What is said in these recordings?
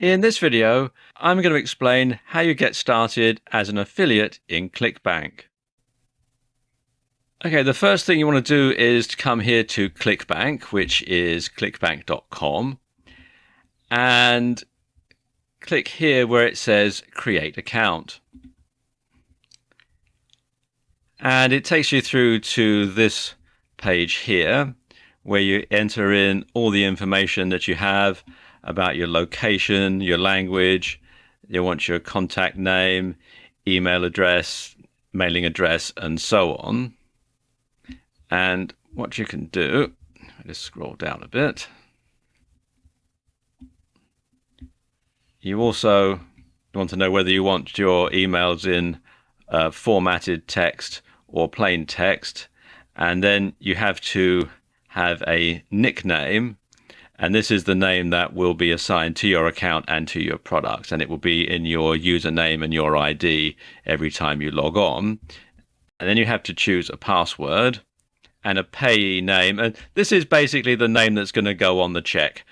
In this video, I'm going to explain how you get started as an affiliate in ClickBank. Okay, the first thing you want to do is to come here to ClickBank, which is clickbank.com, and click here where it says Create Account. And it takes you through to this page here, where you enter in all the information that you have about your location, your language. You want your contact name, email address, mailing address, and so on. And what you can do, I just scroll down a bit. You also want to know whether you want your emails in formatted text or plain text. And then you have to have a nickname. And this is the name that will be assigned to your account and to your products. And it will be in your username and your ID every time you log on. And then you have to choose a password and a payee name. And this is basically the name that's going to go on the check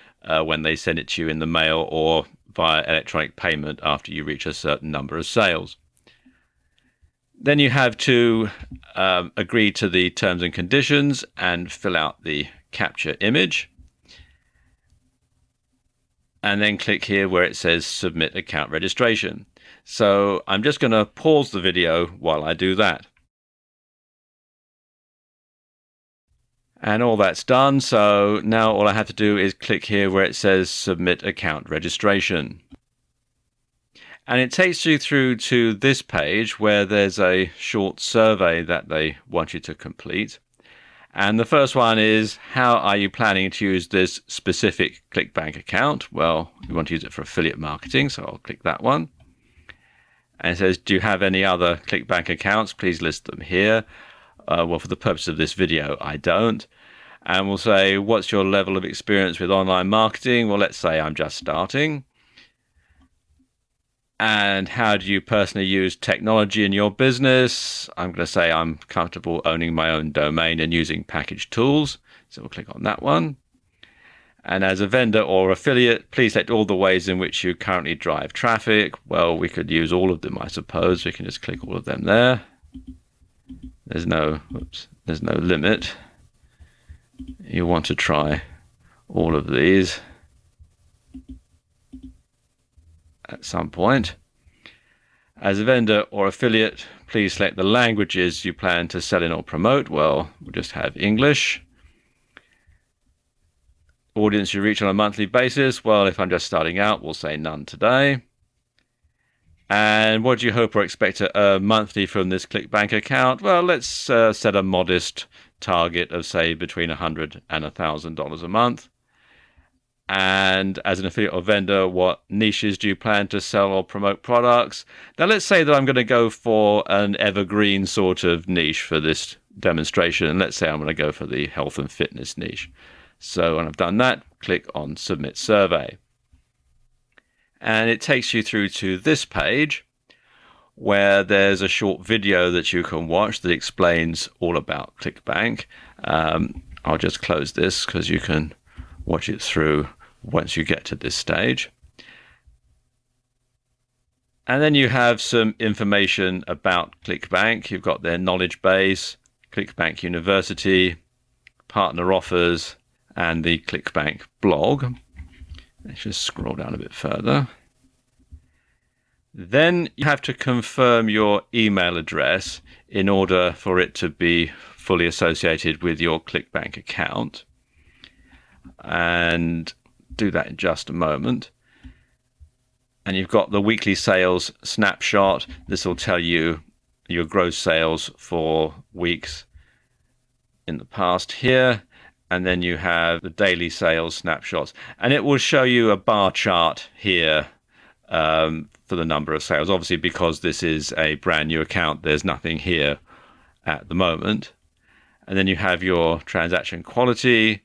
when they send it to you in the mail or via electronic payment after you reach a certain number of sales. Then you have to agree to the terms and conditions and fill out the capture image. And then click here where it says Submit Account Registration. So I'm just going to pause the video while I do that. And all that's done. So now all I have to do is click here where it says Submit Account Registration. And it takes you through to this page where there's a short survey that they want you to complete. And the first one is, how are you planning to use this specific ClickBank account? Well, we want to use it for affiliate marketing, so I'll click that one. And it says, do you have any other ClickBank accounts? Please list them here. Well, for the purpose of this video, I don't. And we'll say, what's your level of experience with online marketing? Well, let's say I'm just starting. And how do you personally use technology in your business? I'm going to say I'm comfortable owning my own domain and using packaged tools. So we'll click on that one. And as a vendor or affiliate, please select all the ways in which you currently drive traffic. Well, we could use all of them, I suppose. We can just click all of them there. There's no limit. You want to try all of these at some point. As a vendor or affiliate, please select the languages you plan to sell in or promote. Well, we'll just have English. Audience you reach on a monthly basis. Well, if I'm just starting out, we'll say none today. And what do you hope or expect to earn monthly from this ClickBank account? Well, let's set a modest target of, say, between $100 and $1,000 a month. And as an affiliate or vendor, what niches do you plan to sell or promote products? Now, let's say that I'm going to go for an evergreen sort of niche for this demonstration. And let's say I'm going to go for the health and fitness niche. So when I've done that, click on Submit Survey. And it takes you through to this page where there's a short video that you can watch that explains all about ClickBank. I'll just close this because you can watch it through once you get to this stage. And then you have some information about ClickBank. You've got their knowledge base, ClickBank University, partner offers, and the ClickBank blog. Let's just scroll down a bit further. Then you have to confirm your email address in order for it to be fully associated with your ClickBank account. And do that in just a moment. And you've got the weekly sales snapshot. This will tell you your gross sales for weeks in the past here. And then you have the daily sales snapshots. And it will show you a bar chart here for the number of sales. Obviously, because this is a brand new account, there's nothing here at the moment. And then you have your transaction quality,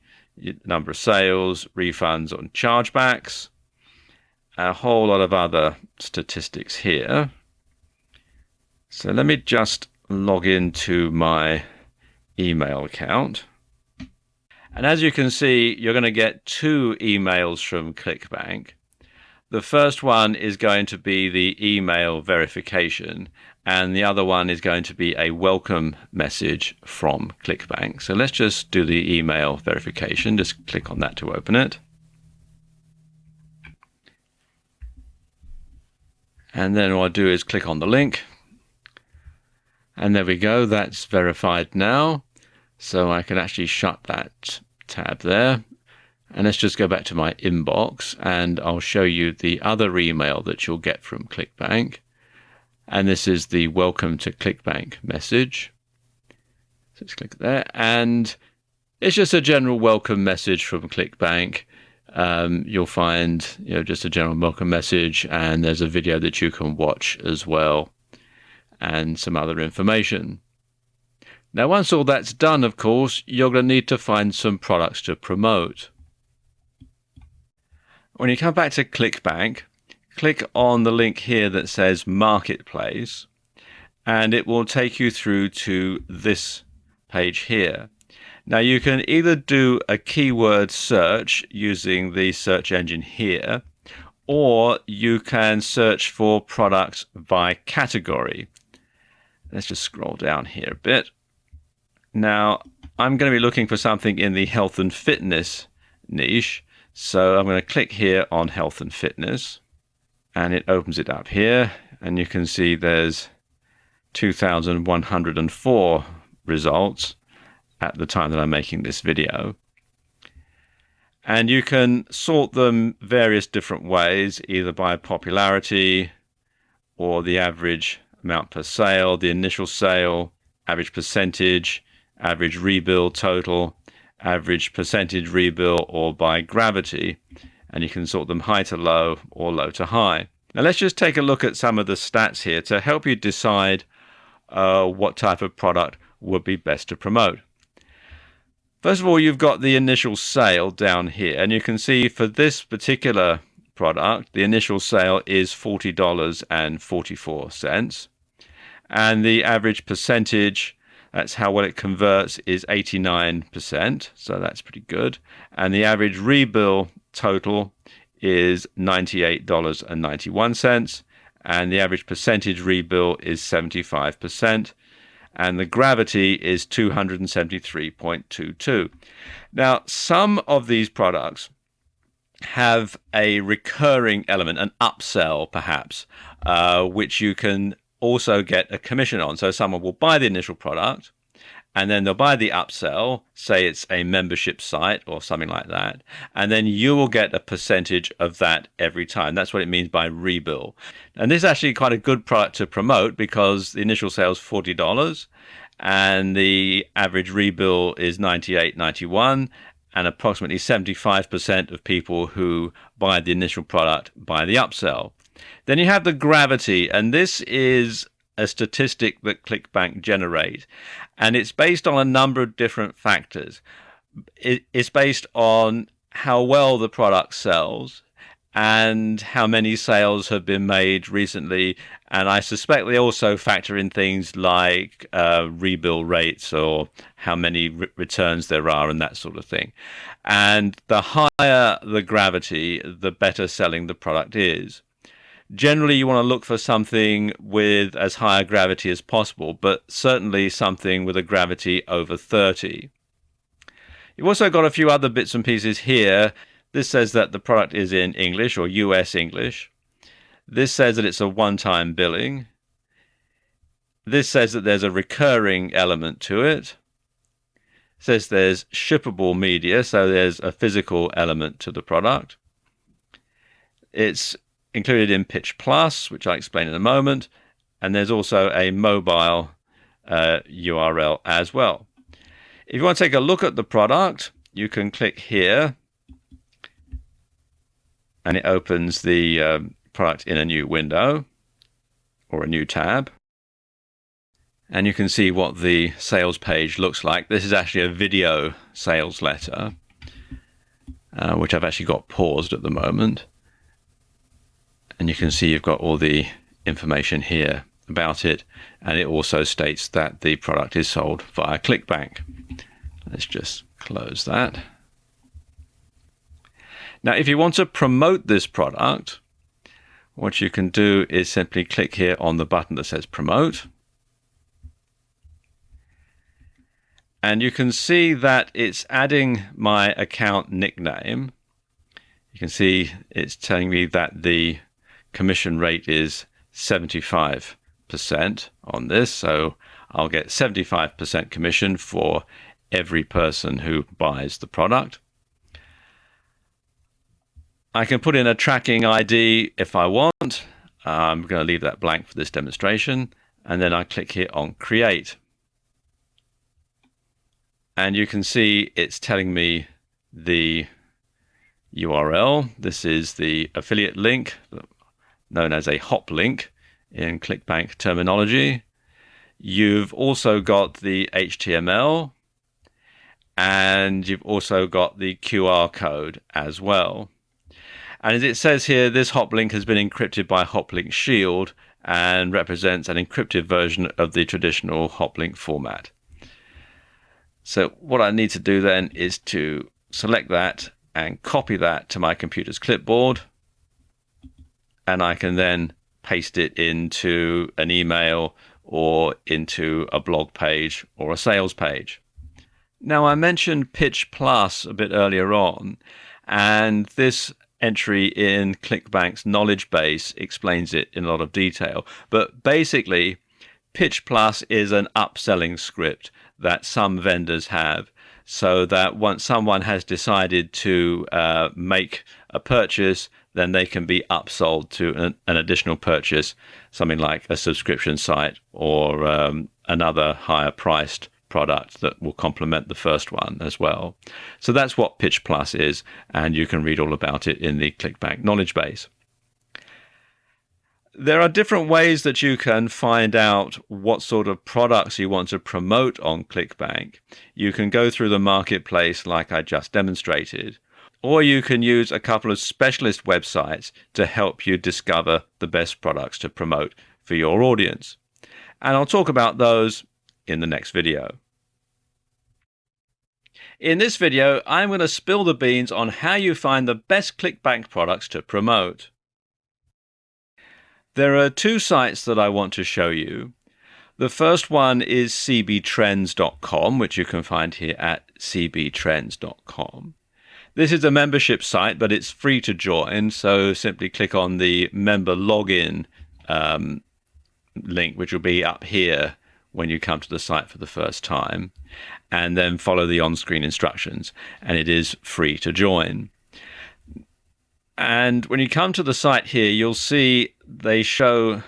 number of sales, refunds on chargebacks, a whole lot of other statistics here. So let me just log into my email account. And as you can see, you're going to get two emails from ClickBank. The first one is going to be the email verification, and the other one is going to be a welcome message from ClickBank. So let's just do the email verification. Just click on that to open it. And then what I'll do is click on the link. And there we go. That's verified now. So I can actually shut that tab there. And let's just go back to my inbox, and I'll show you the other email that you'll get from ClickBank. And this is the welcome to ClickBank message. So let's click there. And it's just a general welcome message from ClickBank. You'll find, just a general welcome message, and there's a video that you can watch as well, and some other information. Now, once all that's done, of course, you're going to need to find some products to promote. When you come back to ClickBank, click on the link here that says Marketplace, and it will take you through to this page here. Now, you can either do a keyword search using the search engine here, or you can search for products by category. Let's just scroll down here a bit. Now, I'm going to be looking for something in the health and fitness niche. So I'm going to click here on health and fitness, and it opens it up here. And you can see there's 2,104 results at the time that I'm making this video. And you can sort them various different ways, either by popularity or the average amount per sale, the initial sale, average percentage, average rebill total, average percentage rebill, or by gravity. And you can sort them high to low or low to high. Now let's just take a look at some of the stats here to help you decide what type of product would be best to promote. First of all, you've got the initial sale down here, and you can see for this particular product, the initial sale is $40.44, and the average percentage, that's how well it converts, is 89%, so that's pretty good. And the average rebill total is $98.91, and the average percentage rebill is 75%, and the gravity is 273.22. Now, some of these products have a recurring element, an upsell perhaps, which you can also get a commission on. So someone will buy the initial product, and then they'll buy the upsell, say it's a membership site or something like that, and then you will get a percentage of that every time. That's what it means by rebill. And this is actually quite a good product to promote because the initial sale is $40 and the average rebill is $98.91, and approximately 75% of people who buy the initial product buy the upsell. Then you have the gravity, and this is a statistic that ClickBank generate, and it's based on a number of different factors. It's based on how well the product sells and how many sales have been made recently, and I suspect they also factor in things like rebill rates or how many returns there are and that sort of thing. And the higher the gravity, the better selling the product is. Generally, you want to look for something with as high a gravity as possible, but certainly something with a gravity over 30. You've also got a few other bits and pieces here. This says that the product is in English or US English. This says that it's a one-time billing. This says that there's a recurring element to it. It says there's shippable media, so there's a physical element to the product. It's included in Pitch Plus, which I'll explain in a moment, and there's also a mobile URL as well. If you want to take a look at the product, you can click here, and it opens the product in a new window or a new tab. And you can see what the sales page looks like. This is actually a video sales letter, which I've actually got paused at the moment. And you can see you've got all the information here about it, and it also states that the product is sold via ClickBank. Let's just close that. Now, if you want to promote this product, what you can do is simply click here on the button that says Promote. And you can see that it's adding my account nickname. You can see it's telling me that the commission rate is 75% on this. So I'll get 75% commission for every person who buys the product. I can put in a tracking ID if I want. I'm going to leave that blank for this demonstration. And then I click here on Create. And you can see it's telling me the URL. This is the affiliate link, known as a hop link in ClickBank terminology. You've also got the HTML, and you've also got the QR code as well. And as it says here, this hop link has been encrypted by HopLink Shield and represents an encrypted version of the traditional hop link format. So what I need to do then is to select that and copy that to my computer's clipboard. And I can then paste it into an email or into a blog page or a sales page. Now, I mentioned Pitch Plus a bit earlier on, and this entry in ClickBank's knowledge base explains it in a lot of detail. But basically, Pitch Plus is an upselling script that some vendors have, so that once someone has decided to make a purchase, then they can be upsold to an additional purchase, something like a subscription site or another higher priced product that will complement the first one as well. So that's what Pitch Plus is, and you can read all about it in the ClickBank knowledge base. There are different ways that you can find out what sort of products you want to promote on ClickBank. You can go through the marketplace like I just demonstrated, or you can use a couple of specialist websites to help you discover the best products to promote for your audience. And I'll talk about those in the next video. In this video, I'm going to spill the beans on how you find the best ClickBank products to promote. There are two sites that I want to show you. The first one is cbtrends.com, which you can find here at cbtrends.com. This is a membership site, but it's free to join, so simply click on the member login link, which will be up here when you come to the site for the first time, and then follow the on-screen instructions, and it is free to join. And when you come to the site here, you'll see they show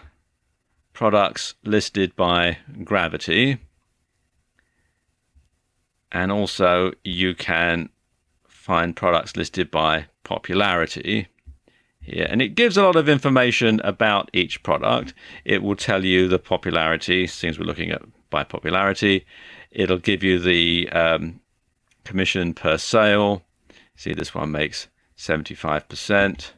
products listed by gravity, and also you can find products listed by popularity here. And it gives a lot of information about each product. It will tell you the popularity, since we're looking at by popularity. It'll give you the commission per sale. See, this one makes 75%.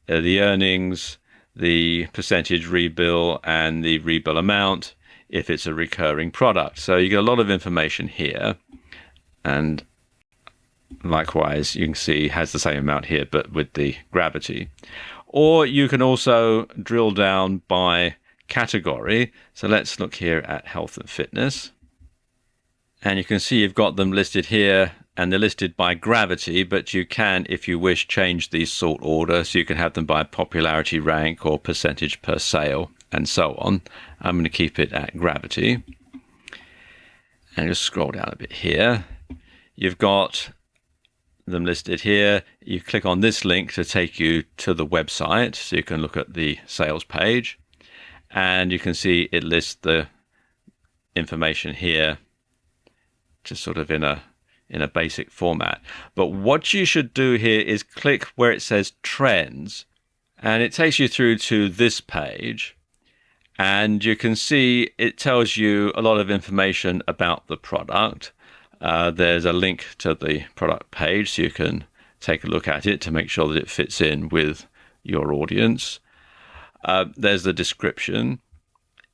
The earnings, the percentage rebill, and the rebill amount if it's a recurring product. So you get a lot of information here. And likewise, you can see it has the same amount here, but with the gravity. Or you can also drill down by category. So let's look here at health and fitness. And you can see you've got them listed here, and they're listed by gravity, but you can, if you wish, change the sort order. So you can have them by popularity rank or percentage per sale and so on. I'm going to keep it at gravity. And just scroll down a bit here. You've got them listed here. You click on this link to take you to the website, so you can look at the sales page, and you can see it lists the information here, just sort of in a basic format. But what you should do here is click where it says trends, and it takes you through to this page, and you can see it tells you a lot of information about the product. There's a link to the product page, so you can take a look at it to make sure that it fits in with your audience. There's the description.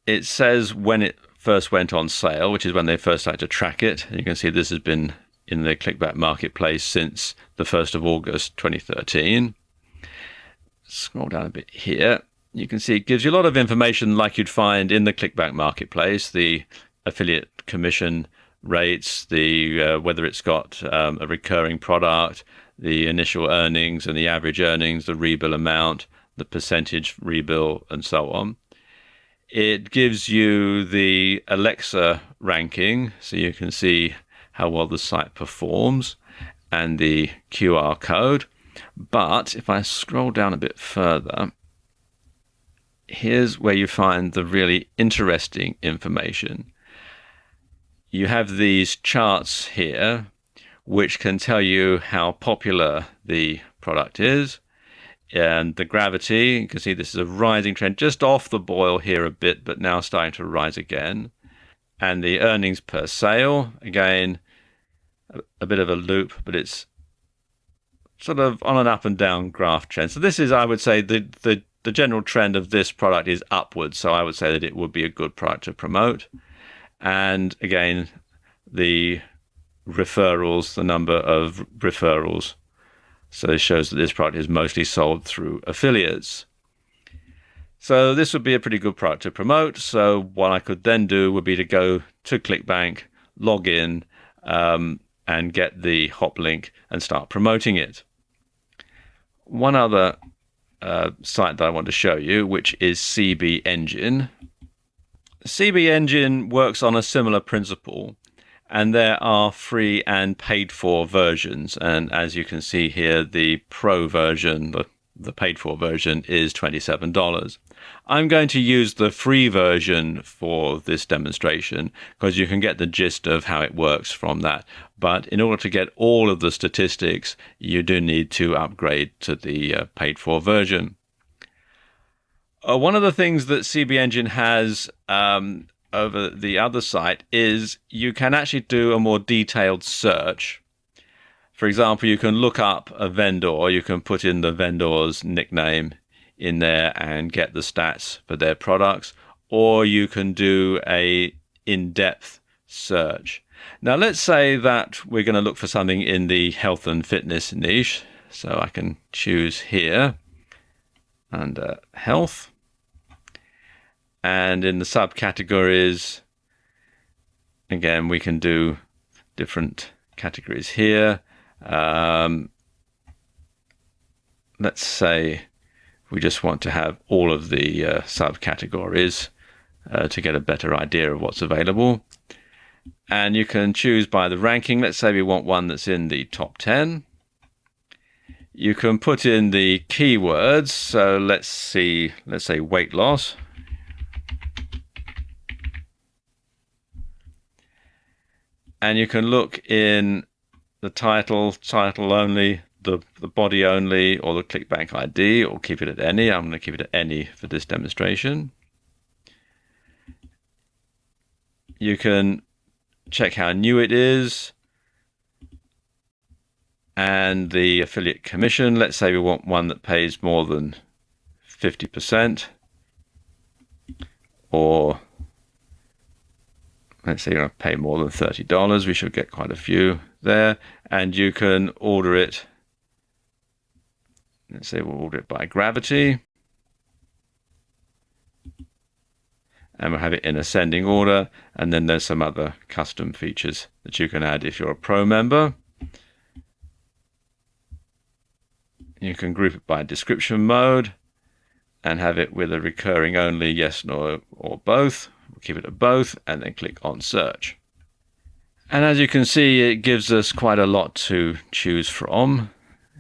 It says when it first went on sale, which is when they first started to track it. And you can see this has been in the ClickBank marketplace since the 1st of August 2013. scroll down a bit here, you can see it gives you a lot of information like you'd find in the ClickBank marketplace, the affiliate commission rates, the whether it's got a recurring product, the initial earnings and the average earnings, the rebill amount, the percentage rebill, and so on. It gives you the Alexa ranking, so you can see how well the site performs, and the QR code. But if I scroll down a bit further, here's where you find the really interesting information. You have these charts here, which can tell you how popular the product is. And the gravity, you can see this is a rising trend, just off the boil here a bit, but now starting to rise again. And the earnings per sale, again, a bit of a loop, but it's sort of on an up and down graph trend. So this is, I would say, the general trend of this product is upwards. So I would say that it would be a good product to promote. And again, the referrals, the number of referrals. So this shows that this product is mostly sold through affiliates. So this would be a pretty good product to promote. So what I could then do would be to go to ClickBank, log in, and get the hop link and start promoting it. One other site that I want to show you, which is CB Engine. CB Engine works on a similar principle, and there are free and paid for versions. And as you can see here, the pro version, the paid for version, is $27. I'm going to use the free version for this demonstration because you can get the gist of how it works from that. But in order to get all of the statistics, you do need to upgrade to the paid for version. One of the things that CB Engine has over the other site is you can actually do a more detailed search. For example, you can look up a vendor, you can put in the vendor's nickname in there and get the stats for their products, or you can do a in-depth search. Now let's say that we're going to look for something in the health and fitness niche. So I can choose here under health. And in the subcategories, again, we can do different categories here. Let's say we just want to have all of the subcategories to get a better idea of what's available. And you can choose by the ranking. Let's say we want one that's in the top 10. You can put in the keywords. So let's say weight loss. And you can look in the title only, the body only, or the ClickBank ID, or keep it at any. I'm going to keep it at any for this demonstration. You can check how new it is and the affiliate commission. Let's say we want one that pays more than 50%, or let's say you're going to pay more than $30. We should get quite a few there. And you can order it. Let's say we'll order it by gravity. And we'll have it in ascending order. And then there's some other custom features that you can add if you're a pro member. You can group it by description mode and have it with a recurring only, yes, no, or both. We'll keep it at both and then click on search. And as you can see, it gives us quite a lot to choose from.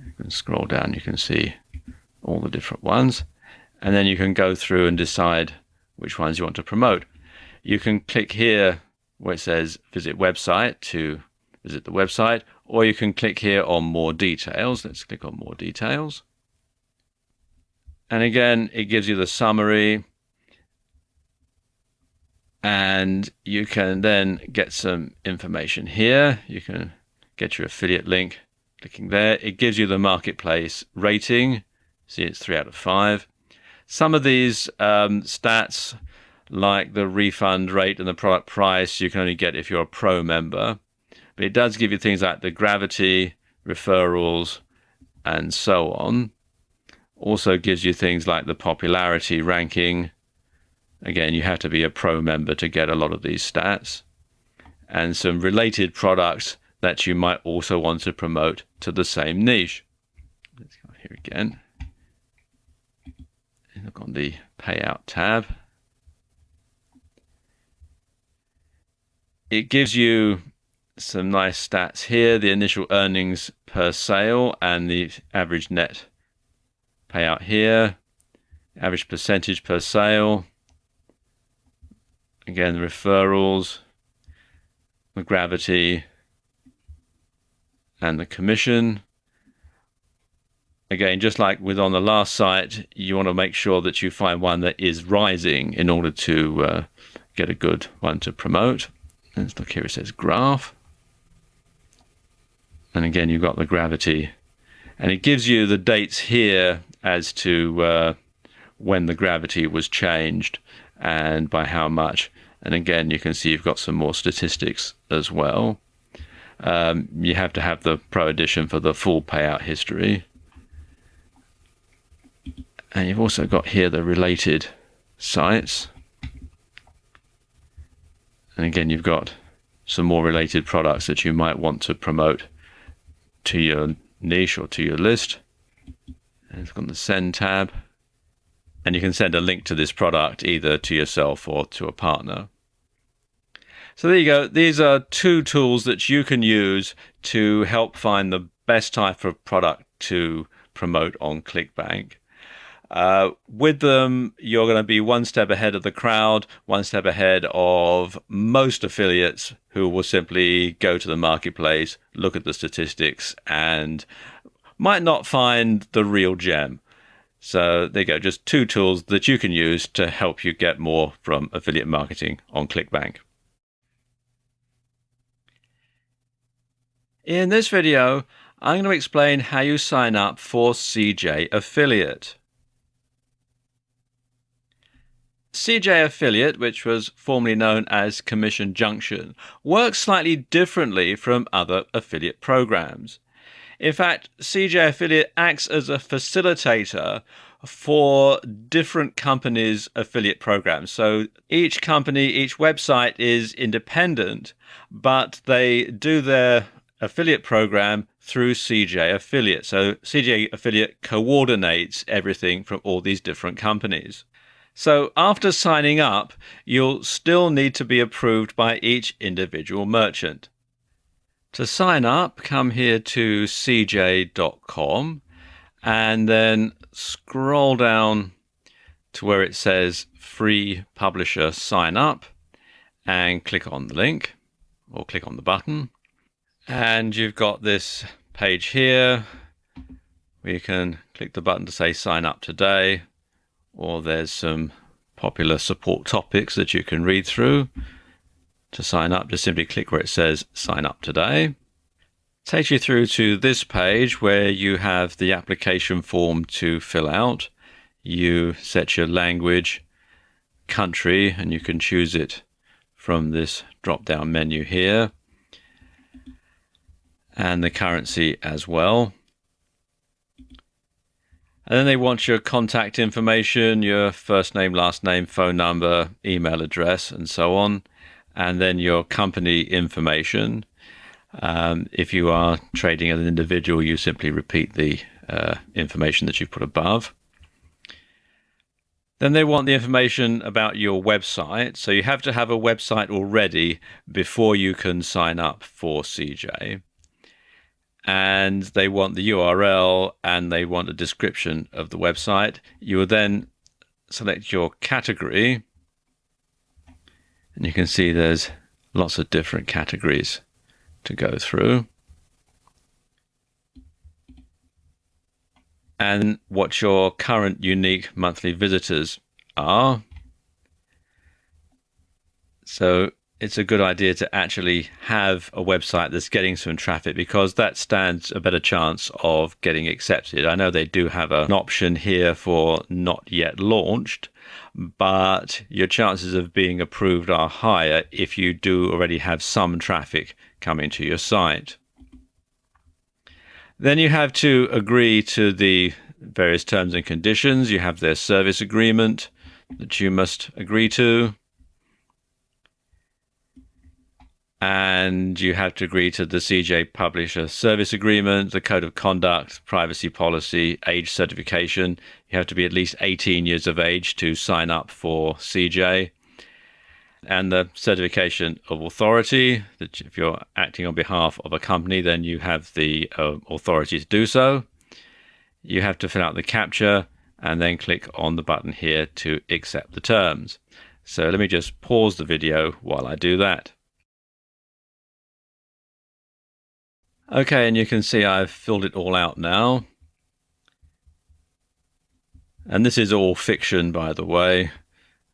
You can scroll down, you can see all the different ones. And then you can go through and decide which ones you want to promote. You can click here where it says visit website to visit the website, or you can click here on more details. Let's click on more details. And again, it gives you the summary. And you can then get some information here. You can get your affiliate link, clicking there. It gives you the marketplace rating. See, it's 3 out of 5. Some of these stats, like the refund rate and the product price, you can only get if you're a pro member. But it does give you things like the gravity, referrals, and so on. Also gives you things like the popularity ranking. Again, you have to be a pro member to get a lot of these stats. And some related products that you might also want to promote to the same niche. Let's go here again. And look on the payout tab. It gives you some nice stats here, the initial earnings per sale and the average net payout here, average percentage per sale. Again, the referrals, the gravity, and the commission. Again, just like with on the last site, you want to make sure that you find one that is rising in order to get a good one to promote. Let's look here, it says graph. And again, you've got the gravity. And it gives you the dates here as to when the gravity was changed and by how much. And again, you can see you've got some more statistics as well. You have to have the Pro Edition for the full payout history. And you've also got here the related sites. And again, you've got some more related products that you might want to promote to your niche or to your list. And it's got the Send tab. And you can send a link to this product either to yourself or to a partner. So there you go. These are 2 tools that you can use to help find the best type of product to promote on ClickBank. With them, you're going to be one step ahead of the crowd, one step ahead of most affiliates who will simply go to the marketplace, look at the statistics, and might not find the real gem. So there you go, just 2 tools that you can use to help you get more from affiliate marketing on ClickBank. In this video, I'm going to explain how you sign up for CJ Affiliate. CJ Affiliate, which was formerly known as Commission Junction, works slightly differently from other affiliate programs. In fact, CJ Affiliate acts as a facilitator for different companies' affiliate programs. So each company, each website is independent, but they do their affiliate program through CJ Affiliate. So CJ Affiliate coordinates everything from all these different companies. So after signing up, you'll still need to be approved by each individual merchant. To sign up, come here to cj.com and then scroll down to where it says Free Publisher Sign Up and click on the link or click on the button. And you've got this page here where you can click the button to say Sign Up Today, or there's some popular support topics that you can read through. To sign up, just simply click where it says Sign Up Today. Takes you through to this page where you have the application form to fill out. You set your language, country, and you can choose it from this drop-down menu here, and the currency as well. And then they want your contact information, your first name, last name, phone number, email address, and so on. And then your company information. If you are trading as an individual, you simply repeat the information that you've put above. Then they want the information about your website. So you have to have a website already before you can sign up for CJ. And they want the URL and they want a description of the website. You will then select your category. And you can see there's lots of different categories to go through. And what your current unique monthly visitors are. So it's a good idea to actually have a website that's getting some traffic, because that stands a better chance of getting accepted. I know they do have an option here for not yet launched, but your chances of being approved are higher if you do already have some traffic coming to your site. Then you have to agree to the various terms and conditions. You have their service agreement that you must agree to. And you have to agree to the CJ Publisher Service Agreement, the Code of Conduct, Privacy Policy, age certification. You have to be at least 18 years of age to sign up for CJ. And the certification of authority, that if you're acting on behalf of a company, then you have the authority to do so. You have to fill out the CAPTCHA and then click on the button here to accept the terms. So let me just pause the video while I do that. Okay, and you can see I've filled it all out now. And this is all fiction, by the way.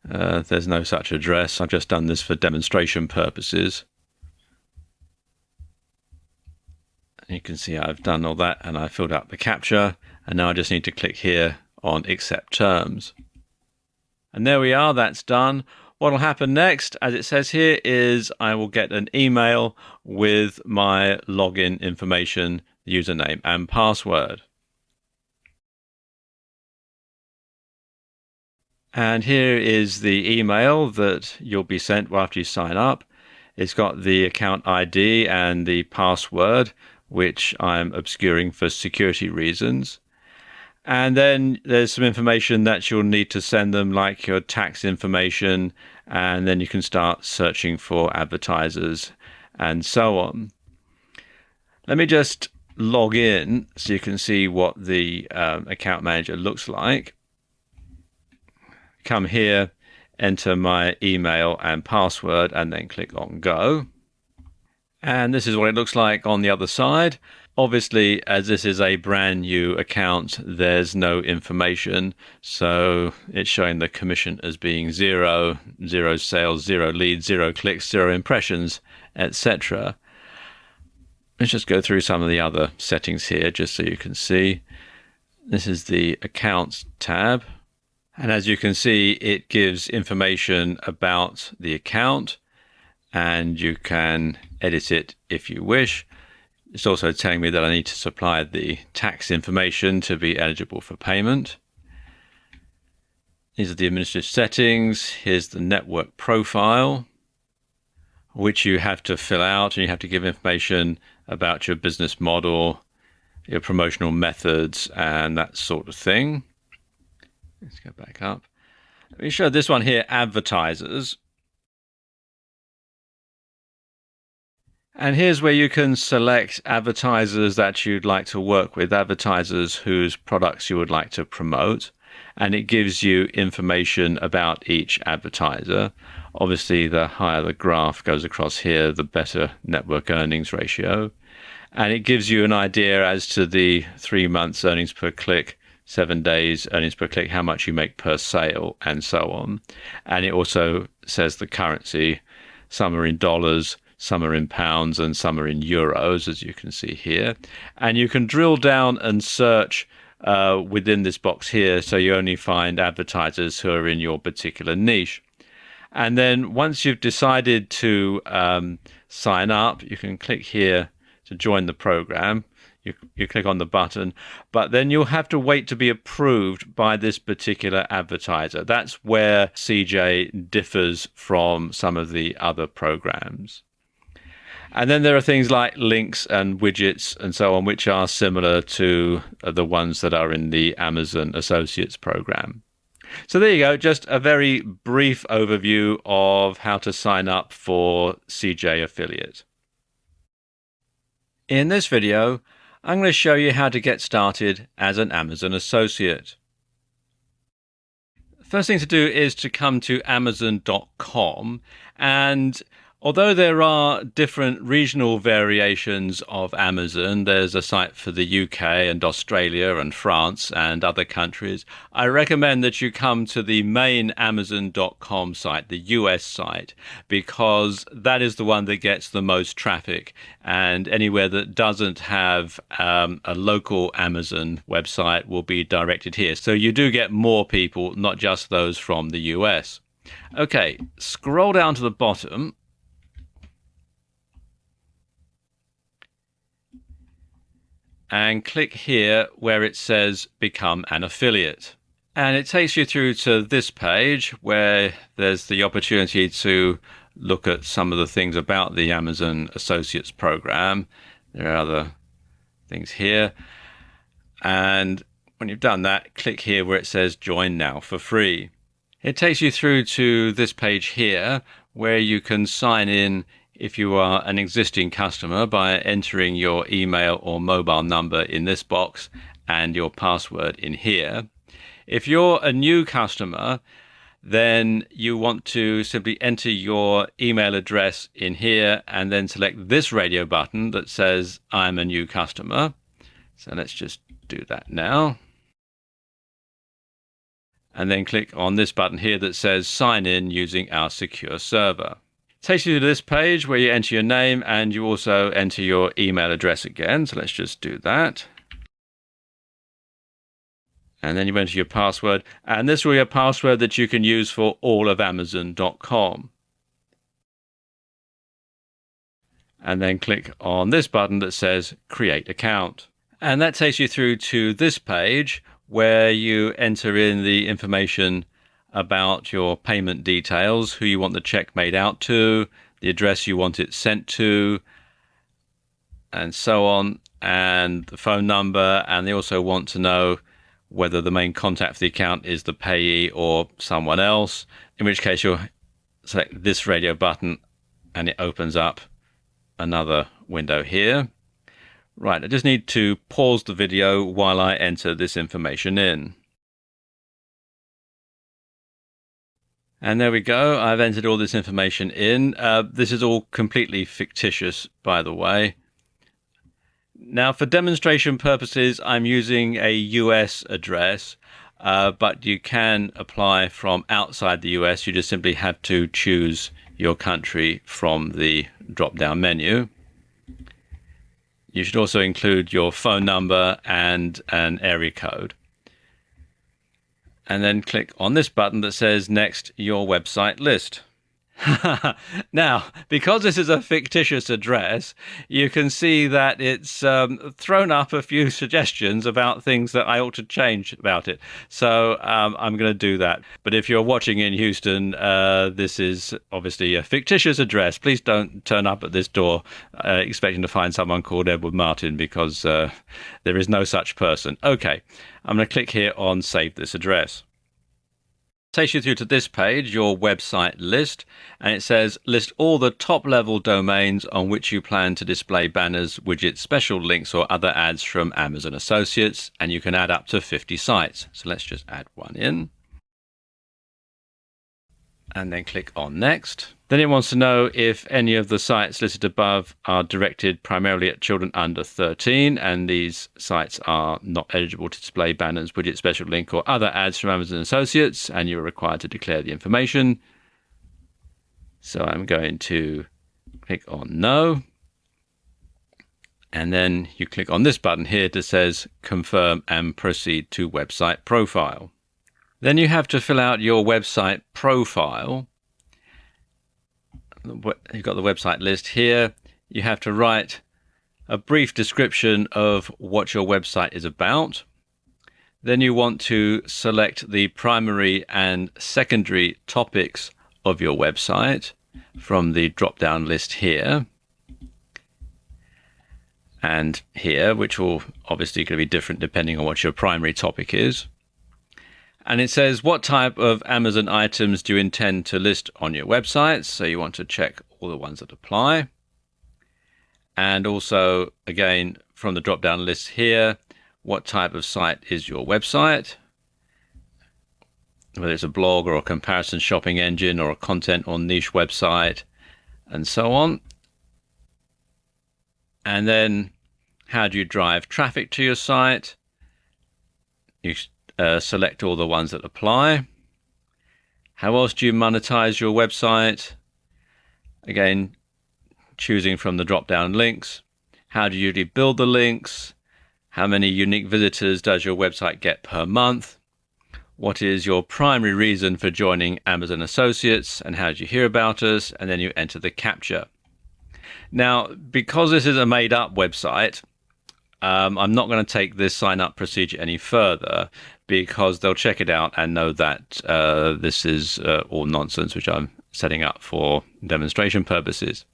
There's no such address. I've just done this for demonstration purposes. And you can see I've done all that and I filled out the CAPTCHA. And now I just need to click here on Accept Terms. And there we are, that's done. What will happen next, as it says here, is I will get an email with my login information, username and password. And here is the email that you'll be sent after you sign up. It's got the account ID and the password, which I'm obscuring for security reasons. And then there's some information that you'll need to send them, like your tax information, and then you can start searching for advertisers and so on. Let me just log in so you can see what the account manager looks like. Come here, enter my email and password, and then click on Go. And this is what it looks like on the other side. Obviously, as this is a brand new account, there's no information. So it's showing the commission as being zero, zero sales, zero leads, zero clicks, zero impressions, etc. Let's just go through some of the other settings here just so you can see. This is the Accounts tab. And as you can see, it gives information about the account and you can edit it if you wish. It's also telling me that I need to supply the tax information to be eligible for payment. These are the administrative settings. Here's the network profile, which you have to fill out, and you have to give information about your business model, your promotional methods, and that sort of thing. Let's go back up. Let me show this one here, advertisers. And here's where you can select advertisers that you'd like to work with, advertisers whose products you would like to promote. And it gives you information about each advertiser. Obviously, the higher the graph goes across here, the better network earnings ratio. And it gives you an idea as to the 3 months earnings per click, 7 days earnings per click, how much you make per sale, and so on. And it also says the currency. Some are in dollars, some are in pounds, and some are in euros, as you can see here. And you can drill down and search within this box here, so you only find advertisers who are in your particular niche. And then once you've decided to sign up, you can click here to join the program. You click on the button, but then you'll have to wait to be approved by this particular advertiser. That's where CJ differs from some of the other programs. And then there are things like links and widgets and so on, which are similar to the ones that are in the Amazon Associates program. So there you go, just a very brief overview of how to sign up for CJ Affiliate. In this video, I'm going to show you how to get started as an Amazon Associate. First thing to do is to come to Amazon.com, and although there are different regional variations of Amazon, there's a site for the UK and Australia and France and other countries, I recommend that you come to the main Amazon.com site, the US site, because that is the one that gets the most traffic. And anywhere that doesn't have a local Amazon website will be directed here. So you do get more people, not just those from the US. Okay, scroll down to the bottom. and click here where it says Become an Affiliate. And it takes you through to this page where there's the opportunity to look at some of the things about the Amazon Associates program. There are other things here. And when you've done that, click here where it says Join Now for free. It takes you through to this page here where you can sign in if you are an existing customer by entering your email or mobile number in this box and your password in here. If you're a new customer, then you want to simply enter your email address in here and then select this radio button that says I'm a new customer. So let's just do that now. And then click on this button here that says sign in using our secure server. It takes you to this page where you enter your name and you also enter your email address again. So let's just do that. And then you enter your password. And this will be a password that you can use for all of Amazon.com. And then click on this button that says Create Account. And that takes you through to this page where you enter in the information about your payment details, who you want the check made out to, the address you want it sent to, and so on, and the phone number. And they also want to know whether the main contact for the account is the payee or someone else, in which case you'll select this radio button and it opens up another window here. Right, I just need to pause the video while I enter this information in. And there we go, I've entered all this information in. This is all completely fictitious, by the way. Now, for demonstration purposes, I'm using a US address, but you can apply from outside the US. You just simply have to choose your country from the drop-down menu. You should also include your phone number and an area code. And then click on this button that says Next, Your Website List. Now, because this is a fictitious address, you can see that it's thrown up a few suggestions about things that I ought to change about it. So I'm going to do that. But if you're watching in Houston, this is obviously a fictitious address. Please don't turn up at this door expecting to find someone called Edward Martin, because there is no such person. Okay, I'm going to click here on Save This Address. Takes you through to this page, your website list, and it says list all the top level domains on which you plan to display banners, widgets, special links or other ads from Amazon Associates, and you can add up to 50 sites. So let's just add one in and then click on Next. Then it wants to know if any of the sites listed above are directed primarily at children under 13, and these sites are not eligible to display banners, widgets, special link or other ads from Amazon Associates, and you're required to declare the information. So I'm going to click on No. And then you click on this button here that says Confirm and proceed to website profile. Then you have to fill out your website profile. You've got the website list here. You have to write a brief description of what your website is about. Then you want to select the primary and secondary topics of your website from the drop-down list here and here, which will obviously going to be different depending on what your primary topic is. And it says what type of Amazon items do you intend to list on your website. So you want to check all the ones that apply. And also, again, from the drop-down list here, what type of site is your website? Whether it's a blog or a comparison shopping engine or a content or niche website, and so on. And then how do you drive traffic to your site? You select all the ones that apply. How else do you monetize your website? Again, choosing from the drop-down links. How do you usually build the links? How many unique visitors does your website get per month? What is your primary reason for joining Amazon Associates, and how did you hear about us? And then you enter the CAPTCHA. Now, because this is a made-up website, I'm not going to take this sign up procedure any further because they'll check it out and know that this is all nonsense, which I'm setting up for demonstration purposes.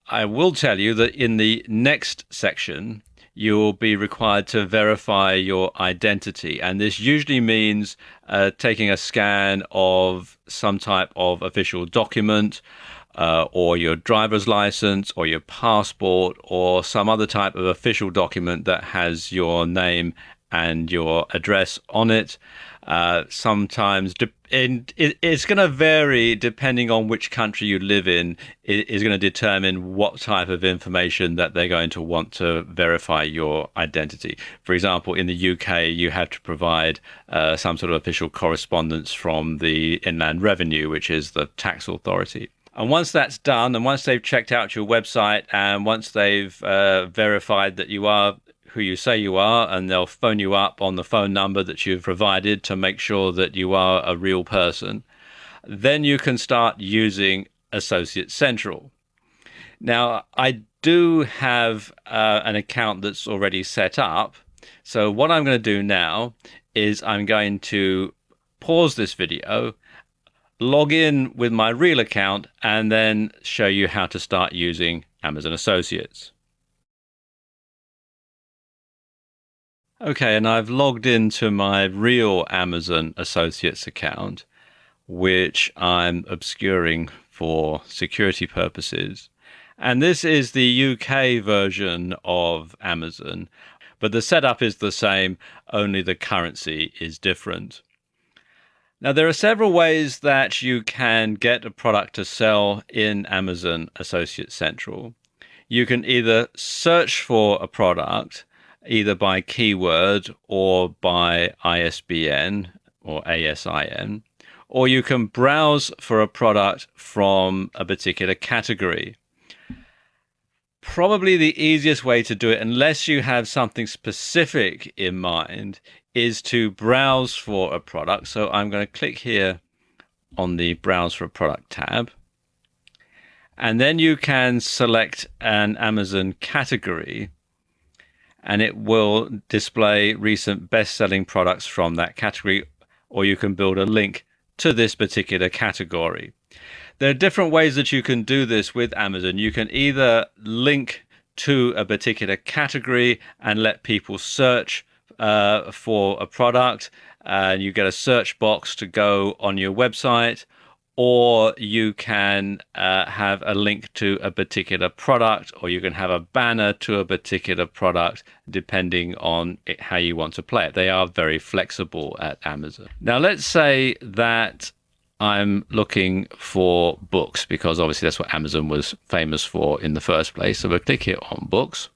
I will tell you that in the next section, you'll be required to verify your identity. And this usually means taking a scan of some type of official document, or your driver's license, or your passport, or some other type of official document that has your name and your address on it. Sometimes it's going to vary depending on which country you live in. It is going to determine what type of information that they're going to want to verify your identity. For example, in the UK, you have to provide some sort of official correspondence from the Inland Revenue, which is the tax authority. And once that's done, and once they've checked out your website, and once they've verified that you are who you say you are, and they'll phone you up on the phone number that you've provided to make sure that you are a real person, then you can start using Associate Central. Now, I do have an account that's already set up. So what I'm going to do now is I'm going to pause this video, log in with my real account, and then show you how to start using Amazon Associates. Okay, and I've logged into my real Amazon Associates account, which I'm obscuring for security purposes. And this is the UK version of Amazon, but the setup is the same, only the currency is different. Now, there are several ways that you can get a product to sell in Amazon Associates Central. You can either search for a product, either by keyword or by ISBN or ASIN, or you can browse for a product from a particular category. Probably the easiest way to do it, unless you have something specific in mind, is to browse for a product. So I'm going to click here on the Browse for a Product tab. And then you can select an Amazon category, and it will display recent best-selling products from that category, or you can build a link to this particular category. There are different ways that you can do this with Amazon. You can either link to a particular category and let people search for a product, and you get a search box to go on your website, or you can have a link to a particular product, or you can have a banner to a particular product, depending on how you want to play it. They are very flexible at Amazon. Now, let's say that I'm looking for books, because obviously that's what Amazon was famous for in the first place. So we'll click here on books,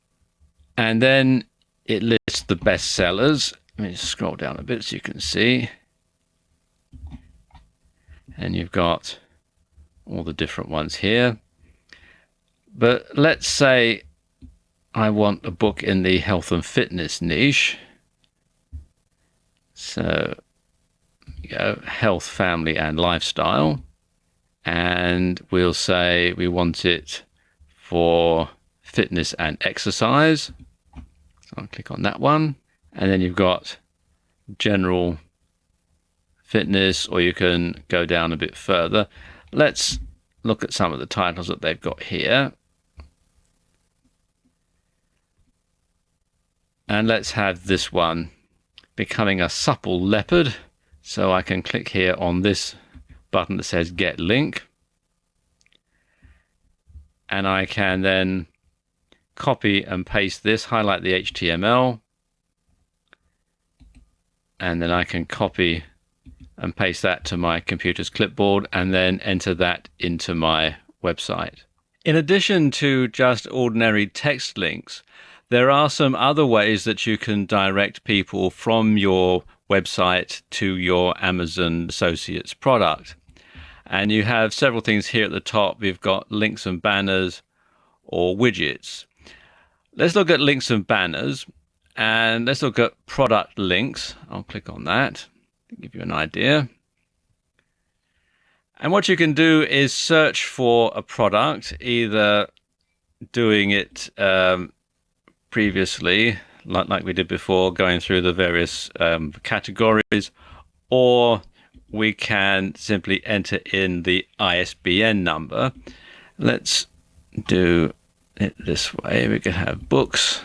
and then it lists the best sellers. Let me just scroll down a bit so you can see. And you've got all the different ones here. But let's say I want a book in the health and fitness niche. So you go health, family, and lifestyle. And we'll say we want it for fitness and exercise. So I'll click on that one. And then you've got general fitness, or you can go down a bit further. Let's look at some of the titles that they've got here. And let's have this one, Becoming a Supple Leopard. So I can click here on this button that says Get Link. And I can then copy and paste this, highlight the HTML. And then I can copy and paste that to my computer's clipboard, and then enter that into my website. In addition to just ordinary text links, there are some other ways that you can direct people from your website to your Amazon Associates product. And you have several things here at the top. We've got links and banners or widgets. Let's look at links and banners, and let's look at product links. I'll click on that to give you an idea. And what you can do is search for a product, either doing it previously, like we did before, going through the various categories, or we can simply enter in the ISBN number. Let's do it this way. We can have books,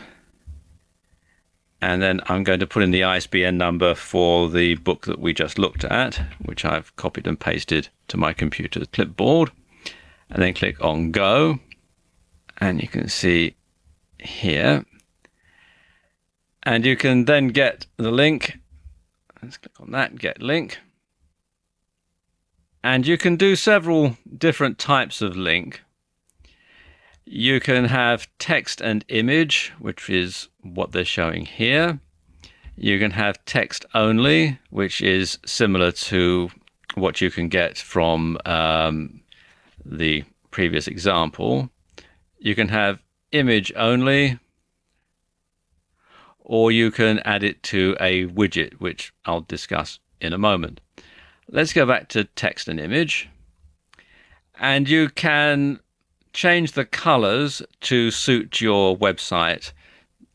and then I'm going to put in the ISBN number for the book that we just looked at, which I've copied and pasted to my computer's clipboard, and then click on Go, and you can see here, and you can then get the link. Let's click on that, get link. And you can do several different types of link. You can have text and image, which is what they're showing here. You can have text only, which is similar to what you can get from the previous example. You can have image only, or you can add it to a widget, which I'll discuss in a moment. Let's go back to text and image, and you can change the colors to suit your website,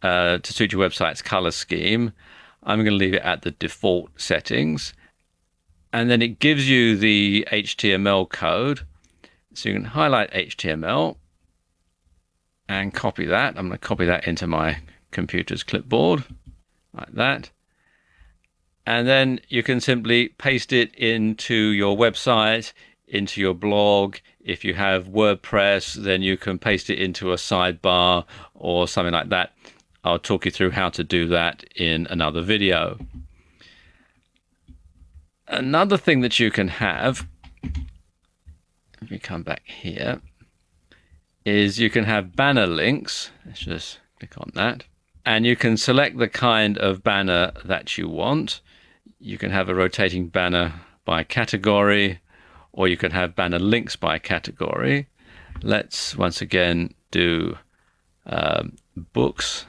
to suit your website's color scheme. I'm going to leave it at the default settings, and then it gives you the HTML code. So you can highlight HTML and copy that. I'm going to copy that into my computer's clipboard like that. And then you can simply paste it into your website, into your blog. If you have WordPress, then you can paste it into a sidebar or something like that. I'll talk you through how to do that in another video. Another thing that you can have, if you come back here, is you can have banner links. Let's just click on that. And you can select the kind of banner that you want. You can have a rotating banner by category, or you can have banner links by category. Let's once again do books.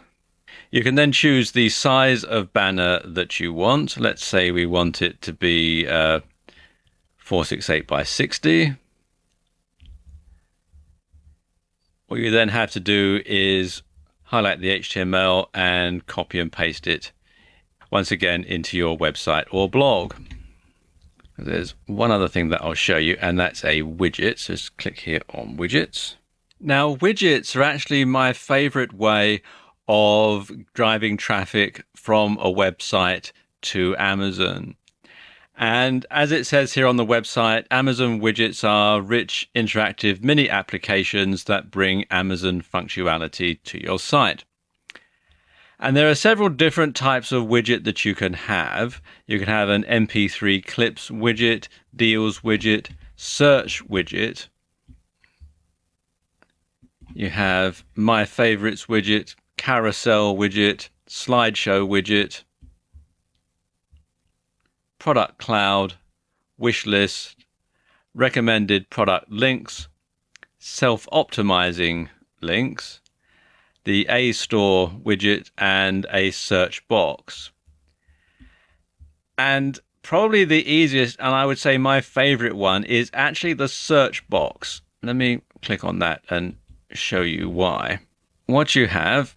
You can then choose the size of banner that you want. Let's say we want it to be 468 by 60. What you then have to do is highlight the HTML and copy and paste it once again into your website or blog. There's one other thing that I'll show you, and that's a widget. So just click here on widgets. Now, widgets are actually my favorite way of driving traffic from a website to Amazon. And as it says here on the website, Amazon widgets are rich, interactive mini applications that bring Amazon functionality to your site. And there are several different types of widget that you can have. You can have an MP3 clips widget, deals widget, search widget. You have my favorites widget, carousel widget, slideshow widget, product cloud, wish list, recommended product links, self-optimizing links, the A store widget, and a search box. And probably the easiest, and I would say my favorite one, is actually the search box. Let me click on that and show you why. What you have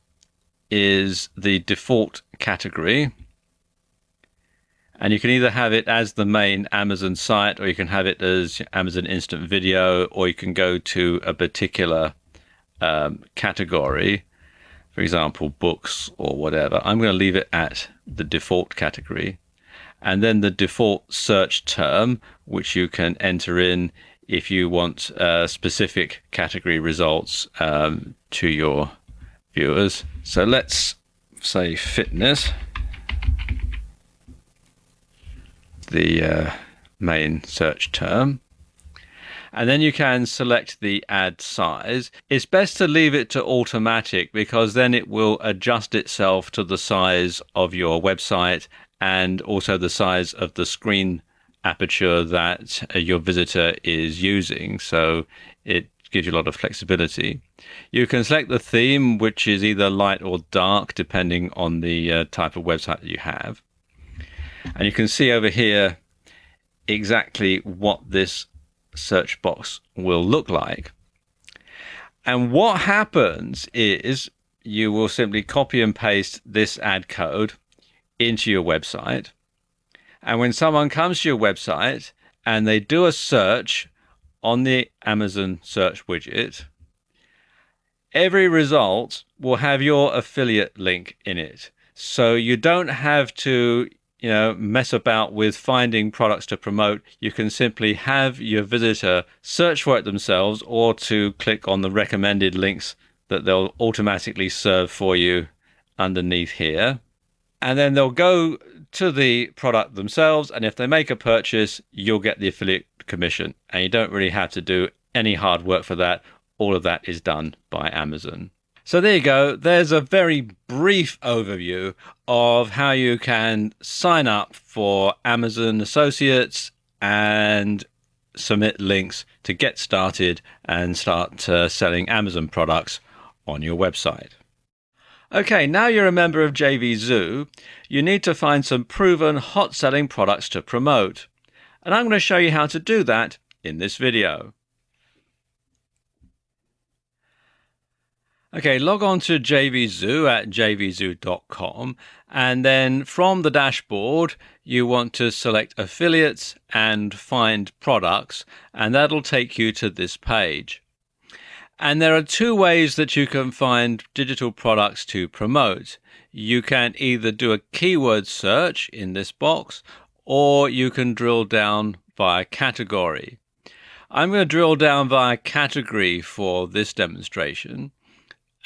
is the default category, and you can either have it as the main Amazon site, or you can have it as Amazon Instant Video, or you can go to a particular category, for example, books or whatever. I'm going to leave it at the default category. And then the default search term, which you can enter in if you want specific category results to your viewers. So let's say fitness, the main search term. And then you can select the add size. It's best to leave it to automatic, because then it will adjust itself to the size of your website and also the size of the screen aperture that your visitor is using. So it gives you a lot of flexibility. You can select the theme, which is either light or dark, depending on the type of website that you have. And you can see over here exactly what this search box will look like. And what happens is you will simply copy and paste this ad code into your website. And when someone comes to your website and they do a search on the Amazon search widget, every result will have your affiliate link in it. So you don't have to, mess about with finding products to promote. You can simply have your visitor search for it themselves or to click on the recommended links that they'll automatically serve for you underneath here. And then they'll go to the product themselves. And if they make a purchase, you'll get the affiliate commission. And you don't really have to do any hard work for that. All of that is done by Amazon. So there you go. There's a very brief overview of how you can sign up for Amazon Associates and submit links to get started and start selling Amazon products on your website. Okay, now you're a member of JVZoo, you need to find some proven hot-selling products to promote. And I'm going to show you how to do that in this video. Okay, log on to JVZoo at jvzoo.com, and then from the dashboard you want to select affiliates and find products, and that'll take you to this page. And there are two ways that you can find digital products to promote. You can either do a keyword search in this box, or you can drill down via category. I'm going to drill down via category for this demonstration.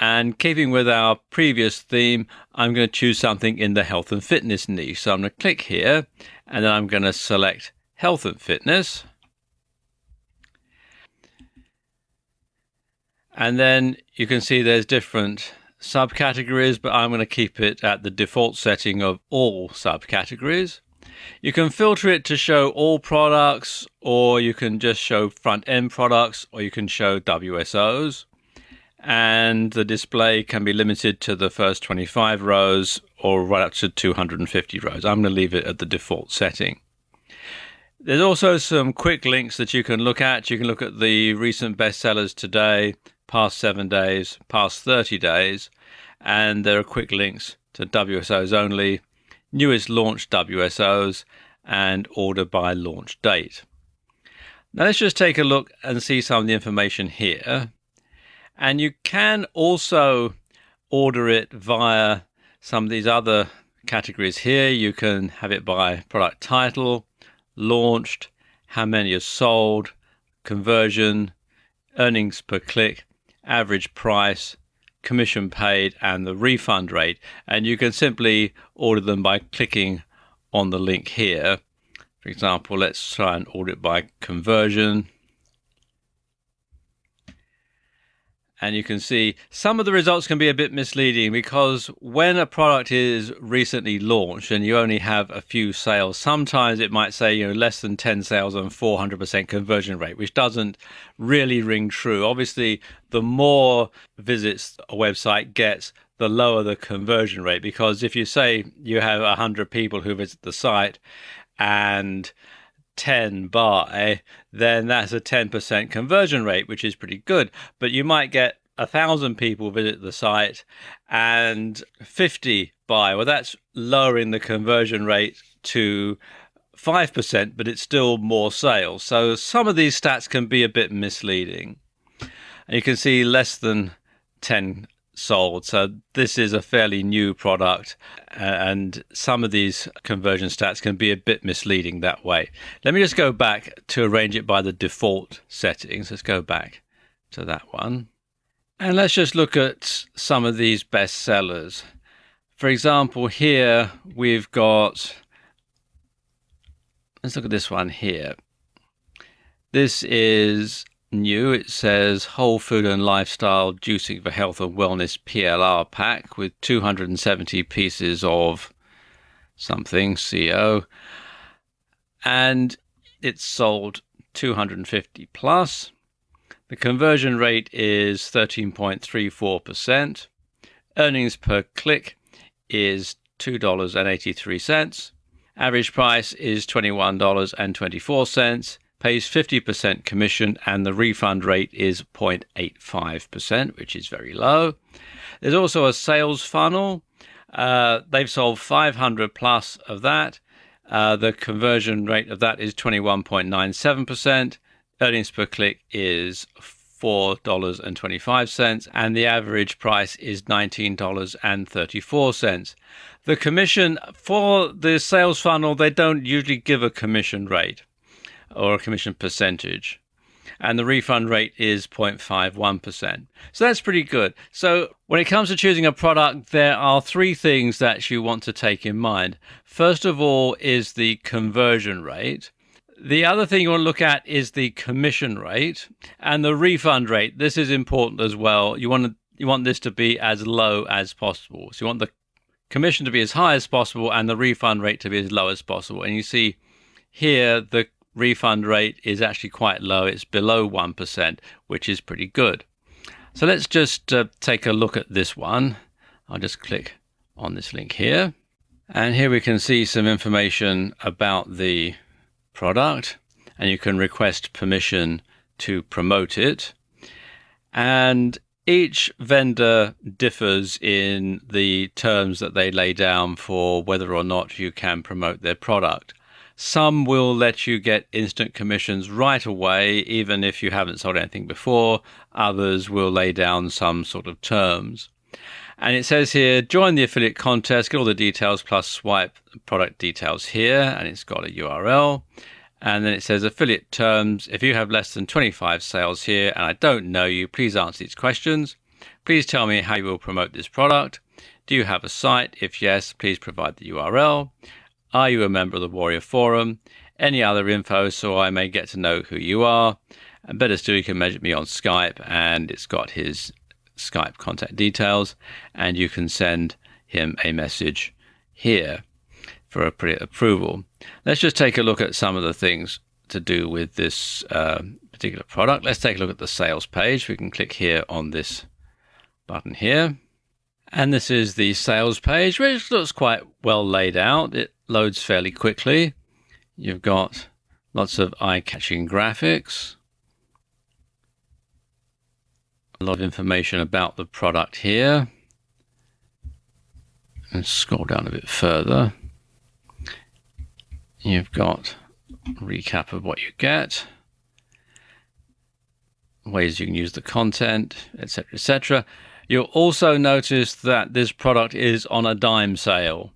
And keeping with our previous theme, I'm going to choose something in the health and fitness niche. So I'm going to click here, and then I'm going to select health and fitness. And then you can see there's different subcategories, but I'm going to keep it at the default setting of all subcategories. You can filter it to show all products, or you can just show front-end products, or you can show WSOs. And the display can be limited to the first 25 rows or right up to 250 rows. I'm going to leave it at the default setting. There's also some quick links that you can look at. You can look at the recent bestsellers today, past 7 days, past 30 days, and there are quick links to WSOs only, newest launched WSOs, and order by launch date. Now let's just take a look and see some of the information here. And you can also order it via some of these other categories here. You can have it by product title, launched, how many are sold, conversion, earnings per click, average price, commission paid, and the refund rate. And you can simply order them by clicking on the link here. For example, let's try and order it by conversion. And you can see some of the results can be a bit misleading, because when a product is recently launched and you only have a few sales, sometimes it might say, less than 10 sales and 400% conversion rate, which doesn't really ring true. Obviously, the more visits a website gets, the lower the conversion rate, because if you say you have 100 people who visit the site and 10 buy, then that's a 10% conversion rate, which is pretty good. But you might get 1,000 people visit the site and 50 buy. Well, that's lowering the conversion rate to 5%, but it's still more sales. So some of these stats can be a bit misleading. And you can see less than 10 sold. So this is a fairly new product, and some of these conversion stats can be a bit misleading that way. Let me just go back to arrange it by the default settings. Let's go back to that one. And let's just look at some of these best sellers. For example, here we've got, let's look at this one here. This is new. It says Whole Food and Lifestyle Juicing for Health and Wellness PLR pack with 270 pieces of something, CO. And it's sold 250 plus. The conversion rate is 13.34%. Earnings per click is $2.83. Average price is $21.24. pays 50% commission, and the refund rate is 0.85%, which is very low. There's also a sales funnel. They've sold 500 plus of that. The conversion rate of that is 21.97%. Earnings per click is $4.25, and the average price is $19.34. The commission for the sales funnel, they don't usually give a commission rate or a commission percentage, and the refund rate is 0.51%. So that's pretty good. So when it comes to choosing a product, there are three things that you want to take in mind. First of all is the conversion rate. The other thing you want to look at is the commission rate and the refund rate. This is important as well. You want this to be as low as possible. So you want the commission to be as high as possible and the refund rate to be as low as possible. And you see here the refund rate is actually quite low. It's below 1%, which is pretty good. So let's just take a look at this one. I'll just click on this link here. And here we can see some information about the product, and you can request permission to promote it. And each vendor differs in the terms that they lay down for whether or not you can promote their product. Some will let you get instant commissions right away, even if you haven't sold anything before. Others will lay down some sort of terms. And it says here, join the affiliate contest, get all the details plus swipe product details here. And it's got a URL. And then it says affiliate terms. If you have less than 25 sales here and I don't know you, please answer these questions. Please tell me how you will promote this product. Do you have a site? If yes, please provide the URL. Are you a member of the Warrior Forum? Any other info so I may get to know who you are? And better still, you can measure me on Skype, and it's got his Skype contact details, and you can send him a message here for a pre-approval. Let's just take a look at some of the things to do with this particular product. Let's take a look at the sales page. We can click here on this button here. And this is the sales page, which looks quite well laid out. It loads fairly quickly. You've got lots of eye-catching graphics. A lot of information about the product here. And scroll down a bit further. You've got a recap of what you get, ways you can use the content, etc., etc. You'll also notice that this product is on a dime sale.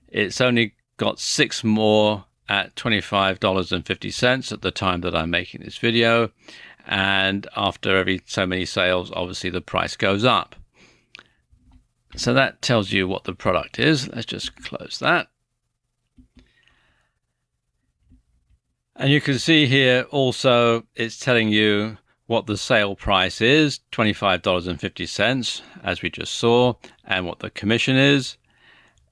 It's only got 6 more at $25.50 at the time that I'm making this video. And after every so many sales, obviously the price goes up. So that tells you what the product is. Let's just close that. And you can see here also it's telling you what the sale price is, $25.50, as we just saw, and what the commission is.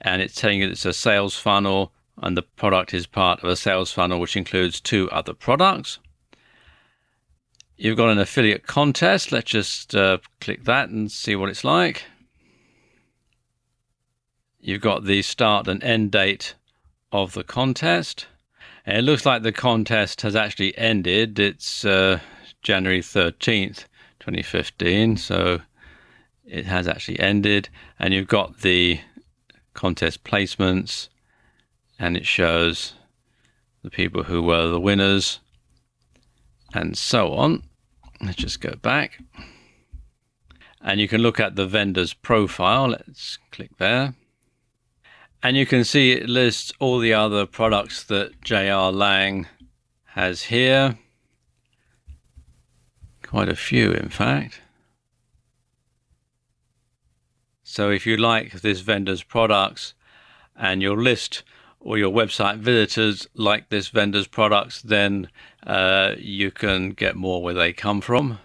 And it's telling you it's a sales funnel, and the product is part of a sales funnel which includes 2 other products. You've got an affiliate contest. Let's just click that and see what it's like. You've got the start and end date of the contest. And it looks like the contest has actually ended. It's January 13th, 2015. So it has actually ended. And you've got the contest placements, and it shows the people who were the winners and so on. Let's just go back. And you can look at the vendor's profile. Let's click there. And you can see it lists all the other products that J.R. Lang has here. Quite a few, in fact. So if you like this vendor's products and your list or your website visitors like this vendor's products, then you can get more where they come from.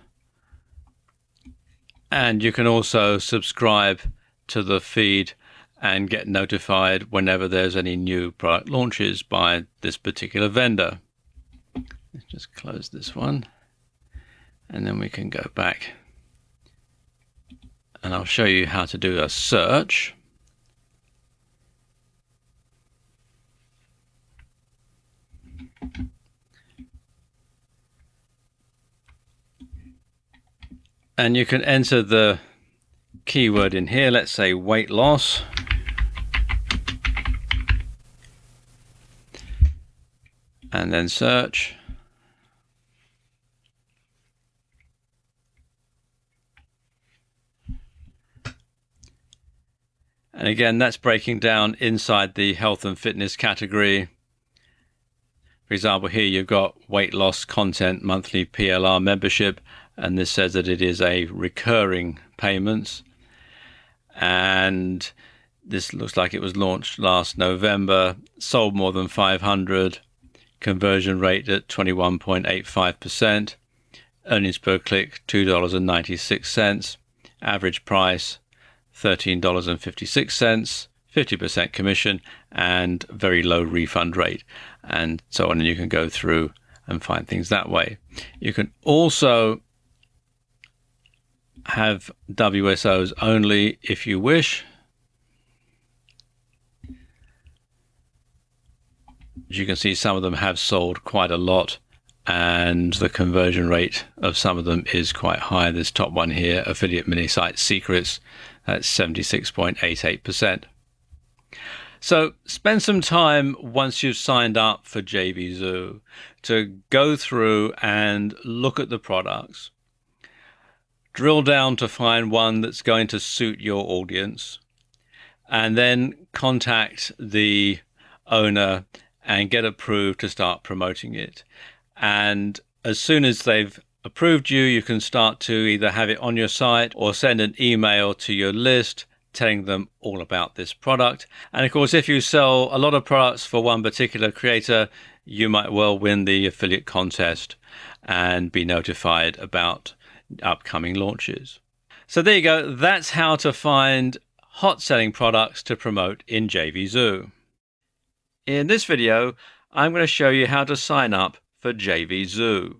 And you can also subscribe to the feed and get notified whenever there's any new product launches by this particular vendor. Let's just close this one, and then we can go back and I'll show you how to do a search. And you can enter the keyword in here, let's say weight loss. And then search. And again, that's breaking down inside the health and fitness category. For example, here you've got weight loss content monthly PLR membership, and this says that it is a recurring payments. And this looks like it was launched last November, sold more than 500, conversion rate at 21.85%, earnings per click $2.96, average price $13.56, 50% commission, and very low refund rate, and so on. And you can go through and find things that way. You can also have WSOs only if you wish. As you can see, some of them have sold quite a lot, and the conversion rate of some of them is quite high. This top one here, Affiliate Mini Site Secrets, that's 76.88%. So spend some time once you've signed up for JVZoo to go through and look at the products. Drill down to find one that's going to suit your audience, and then contact the owner and get approved to start promoting it. And as soon as they've approved you, you can start to either have it on your site or send an email to your list telling them all about this product. And of course, if you sell a lot of products for one particular creator, you might well win the affiliate contest and be notified about upcoming launches. So there you go. That's how to find hot selling products to promote in JVZoo. In this video, I'm going to show you how to sign up for JVZoo.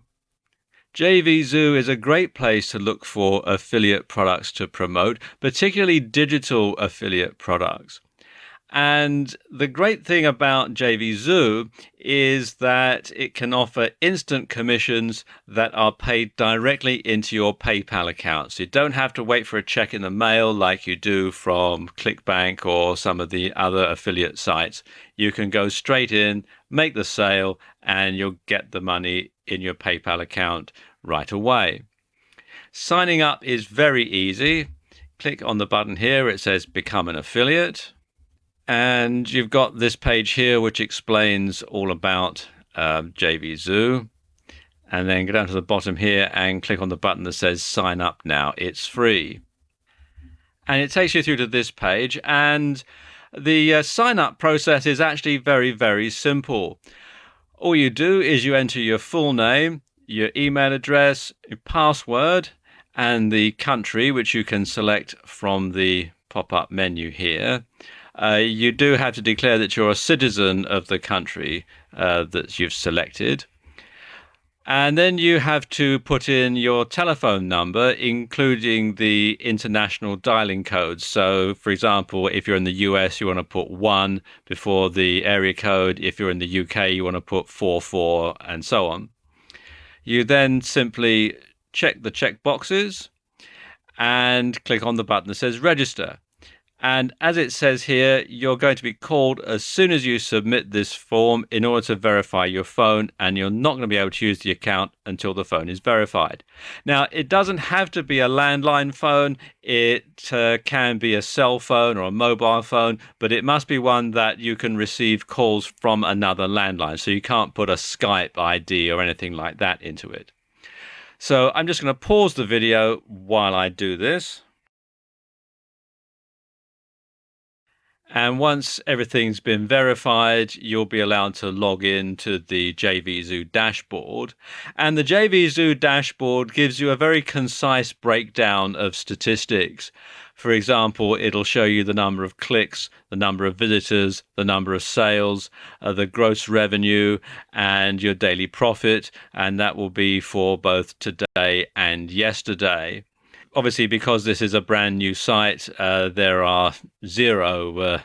JVZoo is a great place to look for affiliate products to promote, particularly digital affiliate products. And the great thing about JVZoo is that it can offer instant commissions that are paid directly into your PayPal account. So you don't have to wait for a check in the mail like you do from ClickBank or some of the other affiliate sites. You can go straight in, make the sale, and you'll get the money in your PayPal account right away. Signing up is very easy. Click on the button here. It says Become an Affiliate. And you've got this page here which explains all about JVZoo. And then go down to the bottom here and click on the button that says Sign Up Now. It's free. And it takes you through to this page. And the sign up process is actually very, very simple. All you do is you enter your full name, your email address, your password, and the country, which you can select from the pop-up menu here. You do have to declare that you're a citizen of the country that you've selected. And then you have to put in your telephone number, including the international dialing codes. So, for example, if you're in the US, you want to put 1 before the area code. If you're in the UK, you want to put 44, and so on. You then simply check the check boxes and click on the button that says Register. And as it says here, you're going to be called as soon as you submit this form in order to verify your phone, and you're not going to be able to use the account until the phone is verified. Now, it doesn't have to be a landline phone. It can be a cell phone or a mobile phone, but it must be one that you can receive calls from another landline. So you can't put a Skype ID or anything like that into it. So I'm just going to pause the video while I do this. And once everything's been verified, you'll be allowed to log in to the JVZoo dashboard. And the JVZoo dashboard gives you a very concise breakdown of statistics. For example, it'll show you the number of clicks, the number of visitors, the number of sales, the gross revenue, and your daily profit. And that will be for both today and yesterday. Obviously, because this is a brand new site, there are zero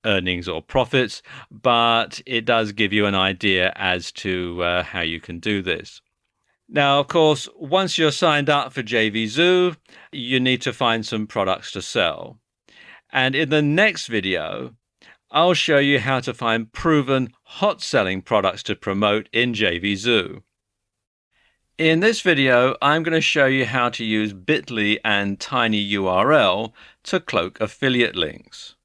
earnings or profits, but it does give you an idea as to how you can do this. Now, of course, once you're signed up for JVZoo, you need to find some products to sell. And in the next video, I'll show you how to find proven hot-selling products to promote in JVZoo. In this video, I'm going to show you how to use Bitly and tinyURL to cloak affiliate links.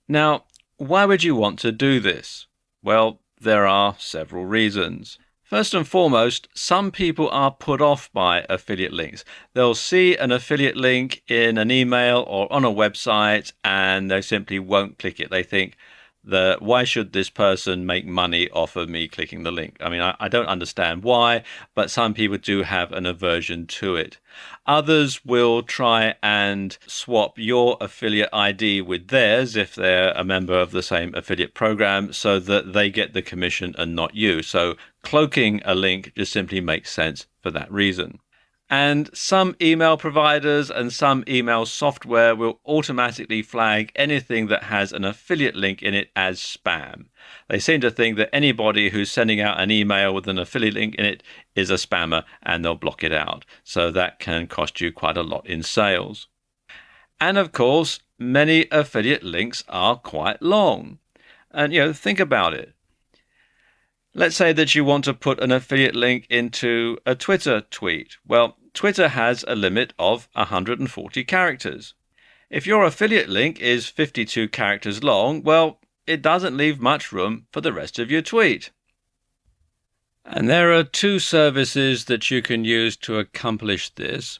Now, why would you want to do this? Well, there are several reasons. First and foremost, some people are put off by affiliate links. They'll see an affiliate link in an email or on a website and they simply won't click it. They think that why should this person make money off of me clicking the link? I mean, I don't understand why, but some people do have an aversion to it. Others will try and swap your affiliate ID with theirs if they're a member of the same affiliate program so that they get the commission and not you. So cloaking a link just simply makes sense for that reason. And some email providers and some email software will automatically flag anything that has an affiliate link in it as spam. They seem to think that anybody who's sending out an email with an affiliate link in it is a spammer and they'll block it out. So that can cost you quite a lot in sales. And of course, many affiliate links are quite long. And think about it. Let's say that you want to put an affiliate link into a Twitter tweet. Well, Twitter has a limit of 140 characters. If your affiliate link is 52 characters long, well, it doesn't leave much room for the rest of your tweet. And there are two services that you can use to accomplish this.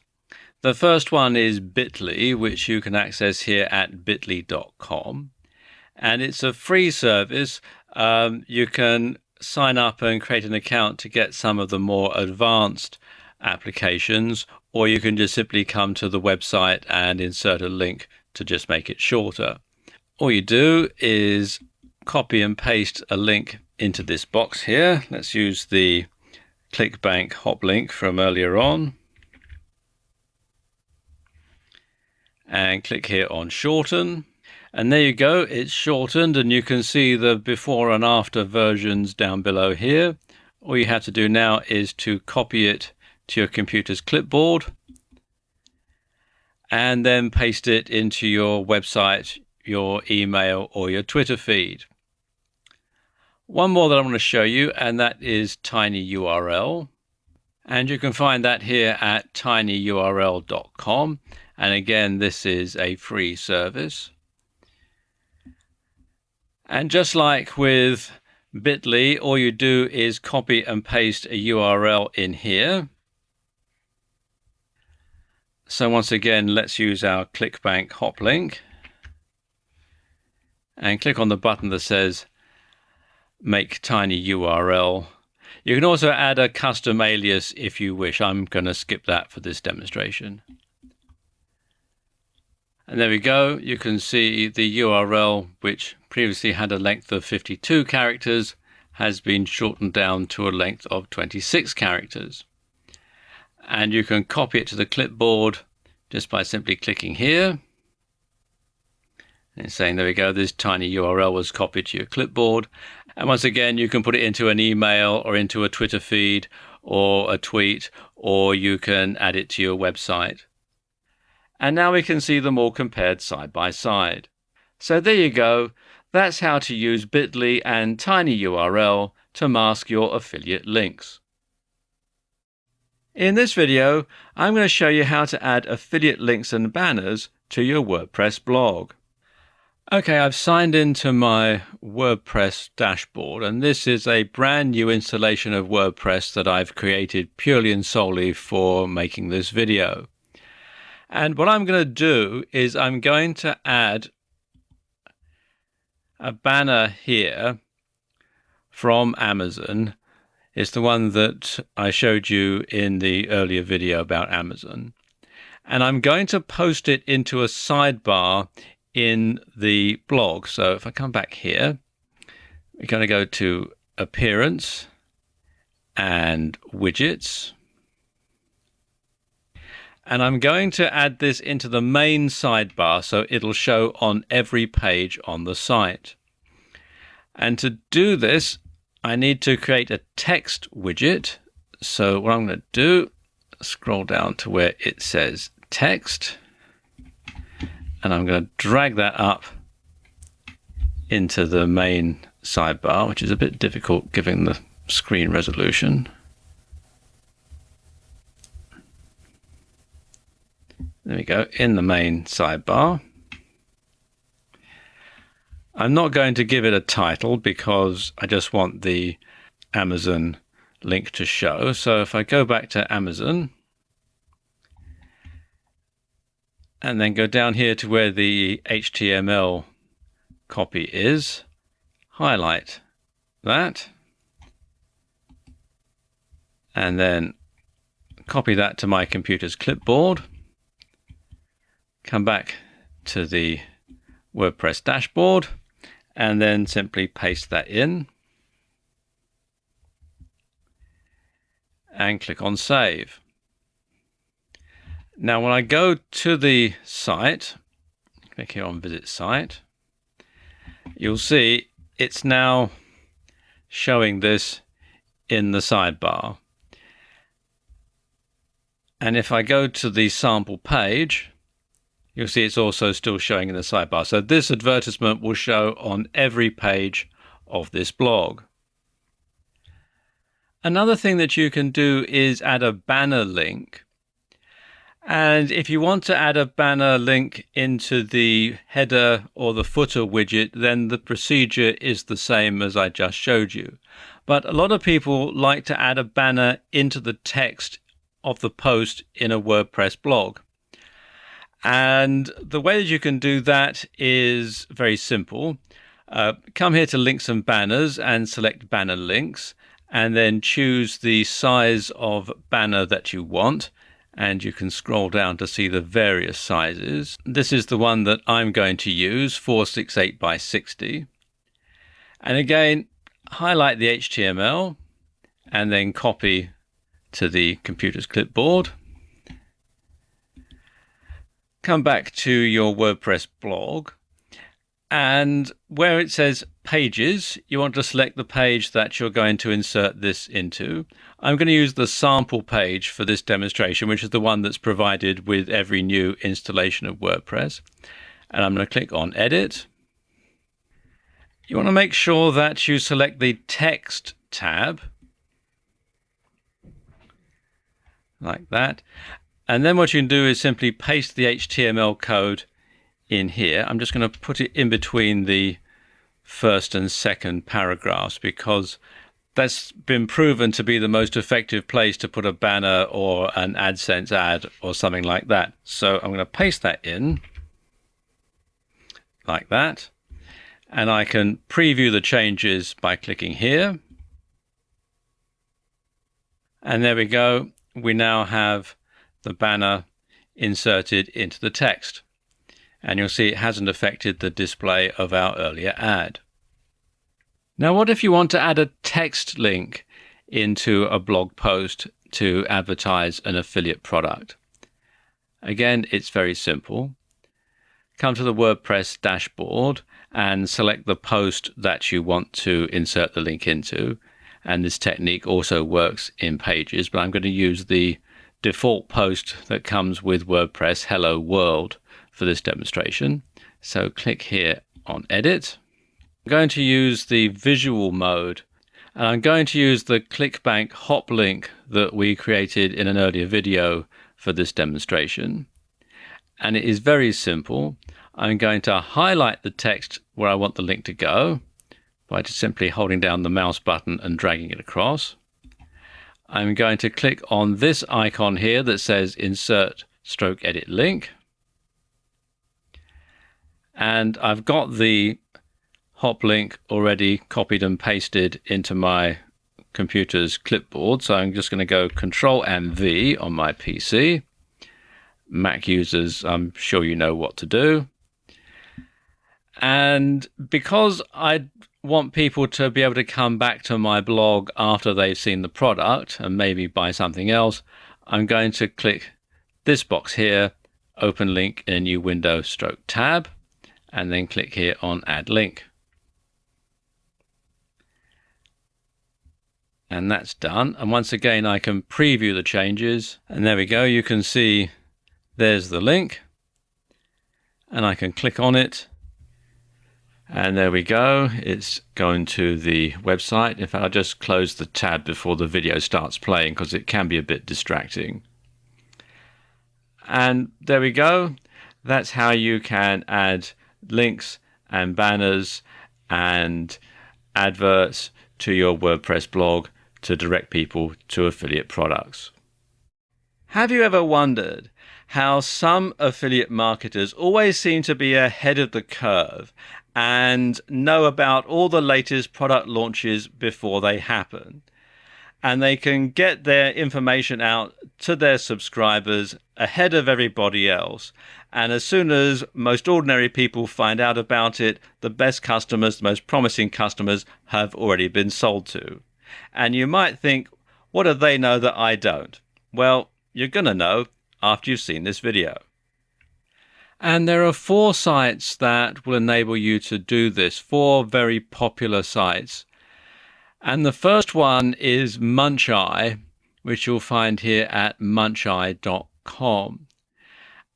The first one is Bitly, which you can access here at bitly.com. And it's a free service. You can sign up and create an account to get some of the more advanced applications, or you can just simply come to the website and insert a link to just make it shorter. All you do is copy and paste a link into this box here. Let's use the ClickBank hop link from earlier on. And click here on shorten. And there you go, it's shortened and you can see the before and after versions down below here. All you have to do now is to copy it to your computer's clipboard and then paste it into your website, your email or your Twitter feed. One more that I want to show you, and that is tinyURL. And you can find that here at tinyurl.com. And again, this is a free service. And just like with Bitly, all you do is copy and paste a URL in here. So once again, let's use our ClickBank hop link and click on the button that says Make Tiny URL. You can also add a custom alias if you wish. I'm going to skip that for this demonstration. And there we go. You can see the URL, which previously had a length of 52 characters, has been shortened down to a length of 26 characters. And you can copy it to the clipboard just by simply clicking here. And it's saying, there we go, this tiny URL was copied to your clipboard. And once again, you can put it into an email or into a Twitter feed or a tweet, or you can add it to your website. And now we can see them all compared side by side. So there you go. That's how to use Bitly and tinyURL to mask your affiliate links. In this video, I'm going to show you how to add affiliate links and banners to your WordPress blog. Okay, I've signed into my WordPress dashboard, and this is a brand new installation of WordPress that I've created purely and solely for making this video. And what I'm going to do is I'm going to add a banner here from Amazon. It's the one that I showed you in the earlier video about Amazon. And I'm going to post it into a sidebar in the blog. So if I come back here, we're going to go to Appearance and Widgets. And I'm going to add this into the main sidebar so it'll show on every page on the site. And to do this, I need to create a text widget. So what I'm going to do, scroll down to where it says text, and I'm going to drag that up into the main sidebar, which is a bit difficult given the screen resolution. There we go, in the main sidebar. I'm not going to give it a title because I just want the Amazon link to show. So if I go back to Amazon and then go down here to where the HTML copy is, highlight that, and then copy that to my computer's clipboard, come back to the WordPress dashboard, and then simply paste that in and click on Save. Now when I go to the site, click here on Visit Site, you'll see it's now showing this in the sidebar. And if I go to the sample page, you'll see it's also still showing in the sidebar. So this advertisement will show on every page of this blog. Another thing that you can do is add a banner link. And if you want to add a banner link into the header or the footer widget, then the procedure is the same as I just showed you. But a lot of people like to add a banner into the text of the post in a WordPress blog. And the way that you can do that is very simple. Come here to Links and Banners and select Banner Links, and then choose the size of banner that you want. And you can scroll down to see the various sizes. This is the one that I'm going to use, 468 by 60. And again, highlight the HTML and then copy to the computer's clipboard. Come back to your WordPress blog, and where it says Pages, you want to select the page that you're going to insert this into. I'm going to use the sample page for this demonstration, which is the one that's provided with every new installation of WordPress. And I'm going to click on Edit. You want to make sure that you select the Text tab, like that. And then what you can do is simply paste the HTML code in here. I'm just going to put it in between the first and second paragraphs because that's been proven to be the most effective place to put a banner or an AdSense ad or something like that. So I'm going to paste that in like that. And I can preview the changes by clicking here. And there we go. We now have the banner inserted into the text. And you'll see it hasn't affected the display of our earlier ad. Now, what if you want to add a text link into a blog post to advertise an affiliate product? Again, it's very simple. Come to the WordPress dashboard and select the post that you want to insert the link into. And this technique also works in Pages, but I'm going to use the default post that comes with WordPress, Hello World, for this demonstration. So click here on Edit. I'm going to use the visual mode, and I'm going to use the ClickBank hop link that we created in an earlier video for this demonstration. And it is very simple. I'm going to highlight the text where I want the link to go by just simply holding down the mouse button and dragging it across. I'm going to click on this icon here that says Insert / Edit Link. And I've got the hop link already copied and pasted into my computer's clipboard. So I'm just going to go Control and V on my PC. Mac users, I'm sure you know what to do. And because I want people to be able to come back to my blog after they've seen the product and maybe buy something else, I'm going to click this box here, Open Link in a new window / tab, and then click here on Add Link. And that's done. And once again, I can preview the changes. And there we go. You can see there's the link. And I can click on it. And there we go. It's going to the website. In fact, I'll just close the tab before the video starts playing because it can be a bit distracting. And there we go. That's how you can add links and banners and adverts to your WordPress blog to direct people to affiliate products. Have you ever wondered how some affiliate marketers always seem to be ahead of the curve and know about all the latest product launches before they happen? And they can get their information out to their subscribers ahead of everybody else. And as soon as most ordinary people find out about it, the best customers, the most promising customers have already been sold to. And you might think, what do they know that I don't? Well, you're going to know after you've seen this video. And there are 4 sites that will enable you to do this, 4 very popular sites. And the first one is Muncheye, which you'll find here at muncheye.com.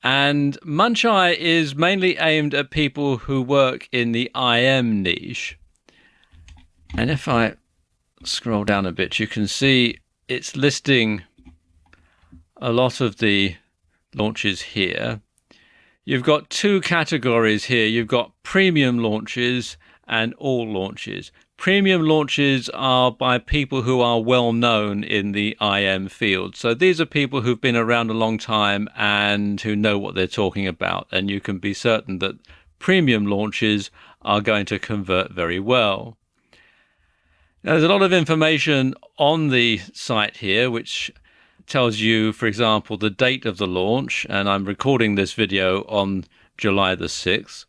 And Muncheye is mainly aimed at people who work in the IM niche. And if I scroll down a bit, you can see it's listing a lot of the launches here. You've got 2 categories here. You've got premium launches and all launches. Premium launches are by people who are well known in the IM field. So these are people who've been around a long time and who know what they're talking about. And you can be certain that premium launches are going to convert very well. Now, there's a lot of information on the site here, which tells you, for example, the date of the launch. And I'm recording this video on July the 6th.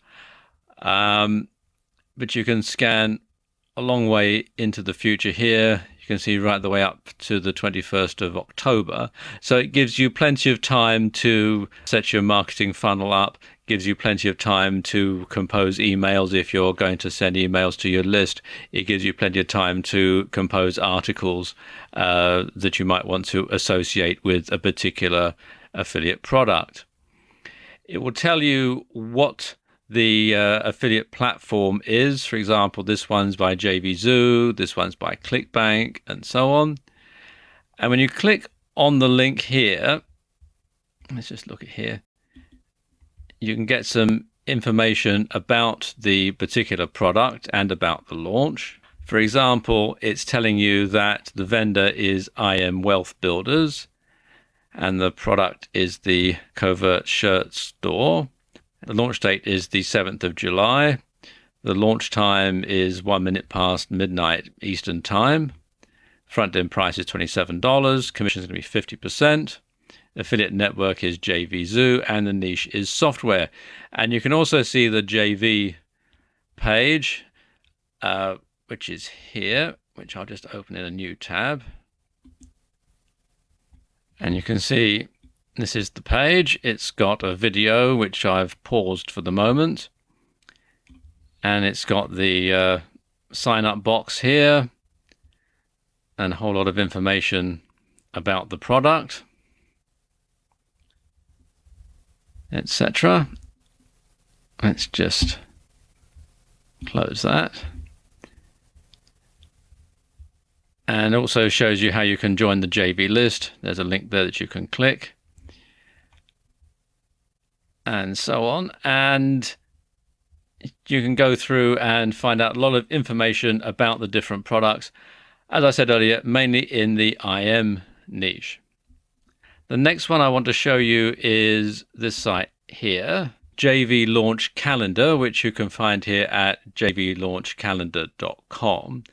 But you can scan a long way into the future here. You can see right the way up to the 21st of October. So it gives you plenty of time to set your marketing funnel up, gives you plenty of time to compose emails if you're going to send emails to your list. It gives you plenty of time to compose articles that you might want to associate with a particular affiliate product. It will tell you what the affiliate platform is. For example, this one's by JVZoo, this one's by ClickBank, and so on. And when you click on the link here, let's just look at here, you can get some information about the particular product and about the launch. For example, it's telling you that the vendor is IM Wealth Builders and the product is the Covert Shirt Store. The launch date is the 7th of July. The launch time is 1 minute past midnight Eastern Time. Front end price is $27. Commission is going to be 50%. Affiliate network is JVZoo, and the niche is software. And you can also see the JV page, which is here, which I'll just open in a new tab. And you can see this is the page. It's got a video, which I've paused for the moment. And it's got the sign up box here and a whole lot of information about the product, etc. Let's just close that. And also shows you how you can join the JV list. There's a link there that you can click. And so on. And you can go through and find out a lot of information about the different products. As I said earlier, mainly in the IM niche. The next one I want to show you is this site here, JV Launch Calendar, which you can find here at jvlaunchcalendar.com.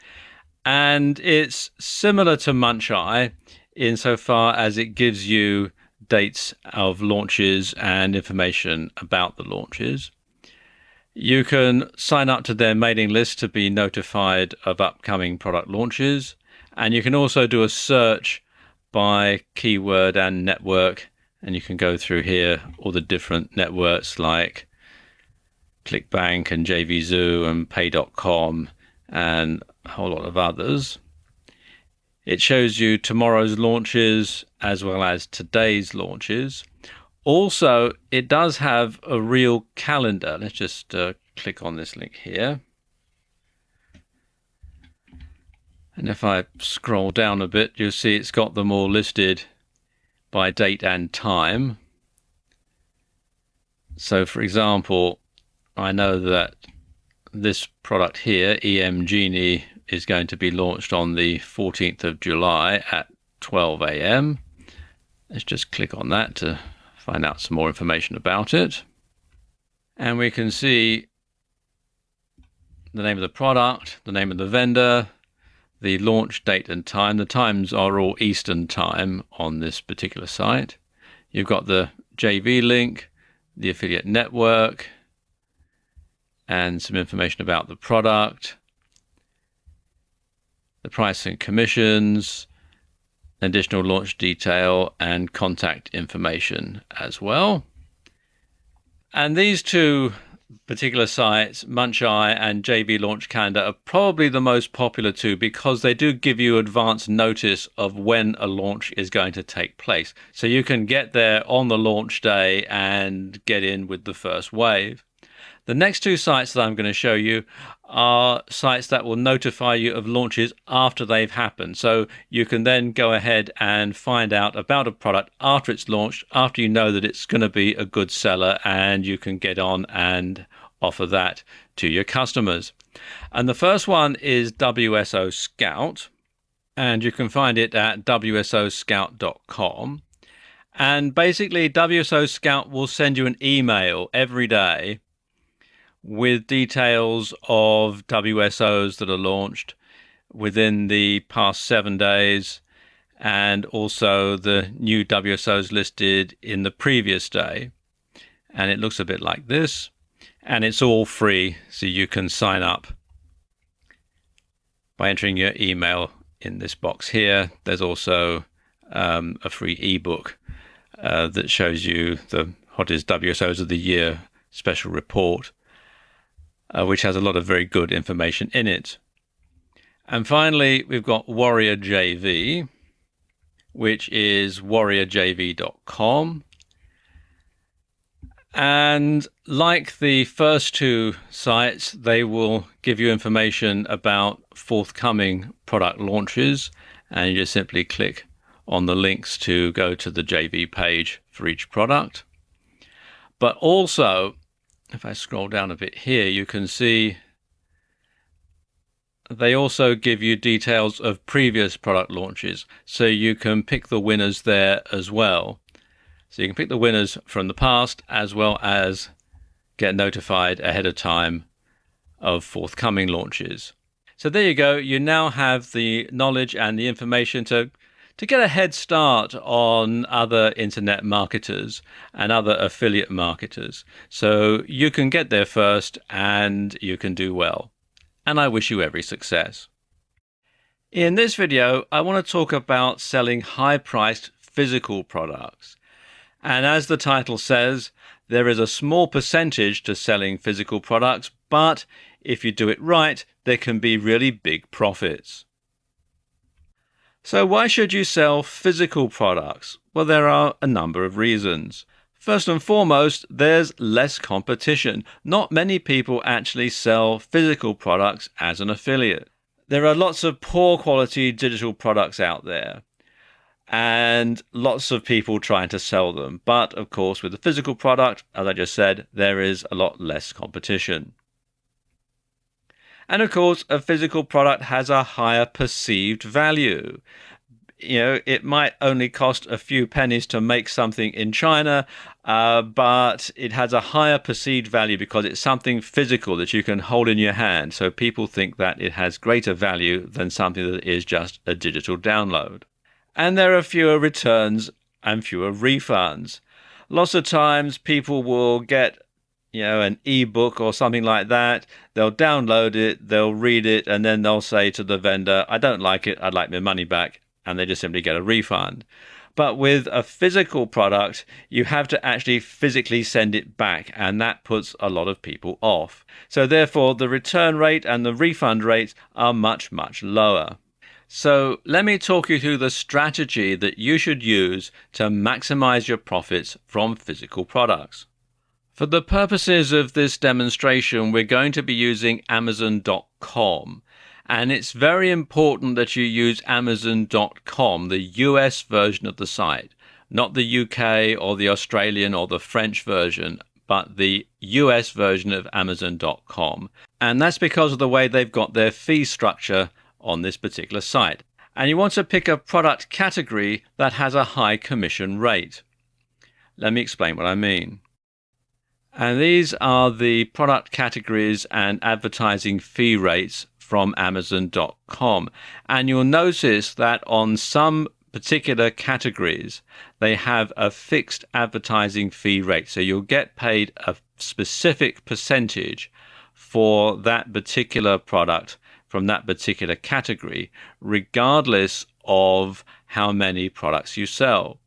And it's similar to Muncheye insofar as it gives you dates of launches and information about the launches. You can sign up to their mailing list to be notified of upcoming product launches. And you can also do a search by keyword and network. And you can go through here all the different networks like ClickBank and JVZoo and Pay.com and a whole lot of others. It shows you tomorrow's launches as well as today's launches. Also, it does have a real calendar. Let's just click on this link here. And if I scroll down a bit, you'll see it's got them all listed by date and time. So, for example, I know that this product here, EM Genie, is going to be launched on the 14th of July at 12 a.m. Let's just click on that to find out some more information about it. And we can see the name of the product, the name of the vendor, the launch date and time. The times are all Eastern time on this particular site. You've got the JV link, the affiliate network, and some information about the product, the price and commissions, additional launch detail, and contact information as well. And these two particular sites, Muncheye and JV Launch Calendar, are probably the most popular two because they do give you advance notice of when a launch is going to take place. So you can get there on the launch day and get in with the first wave. The next two sites that I'm going to show you are sites that will notify you of launches after they've happened. So you can then go ahead and find out about a product after it's launched, after you know that it's going to be a good seller, and you can get on and offer that to your customers. And the first one is WSO Scout, and you can find it at wsoscout.com. And basically, WSO Scout will send you an email every day with details of WSOs that are launched within the past 7 days, and also the new WSOs listed in the previous day. And it looks a bit like this, and it's all free, so you can sign up by entering your email in this box here. There's also a free ebook that shows you the hottest WSOs of the year special report, which has a lot of very good information in it. And finally, we've got Warrior JV, which is warriorjv.com. And like the first two sites, they will give you information about forthcoming product launches, and you just simply click on the links to go to the JV page for each product. But also, if I scroll down a bit here, you can see they also give you details of previous product launches, so you can pick the winners there as well. So you can pick the winners from the past as well as get notified ahead of time of forthcoming launches. So there you go. You now have the knowledge and the information to get a head start on other internet marketers and other affiliate marketers. So you can get there first and you can do well. And I wish you every success. In this video, I want to talk about selling high-priced physical products. And as the title says, there is a small percentage to selling physical products, but if you do it right, there can be really big profits. So why should you sell physical products? Well, there are a number of reasons. First and foremost, there's less competition. Not many people actually sell physical products as an affiliate. There are lots of poor quality digital products out there, and lots of people trying to sell them. But of course, with the physical product, as I just said, there is a lot less competition. And of course, a physical product has a higher perceived value. You know, it might only cost a few pennies to make something in China, but it has a higher perceived value because it's something physical that you can hold in your hand. So people think that it has greater value than something that is just a digital download. And there are fewer returns and fewer refunds. Lots of times people will get an ebook or something like that. They'll download it, they'll read it, and then they'll say to the vendor, I don't like it, I'd like my money back. And they just simply get a refund. But with a physical product, you have to actually physically send it back, and that puts a lot of people off. So therefore, the return rate and the refund rates are much, much lower. So let me talk you through the strategy that you should use to maximize your profits from physical products. For the purposes of this demonstration, we're going to be using Amazon.com. And it's very important that you use Amazon.com, the US version of the site, not the UK or the Australian or the French version, but the US version of Amazon.com. And that's because of the way they've got their fee structure on this particular site. And you want to pick a product category that has a high commission rate. Let me explain what I mean. And these are the product categories and advertising fee rates from Amazon.com. And you'll notice that on some particular categories, they have a fixed advertising fee rate. So you'll get paid a specific percentage for that particular product from that particular category, regardless of how many products you sell.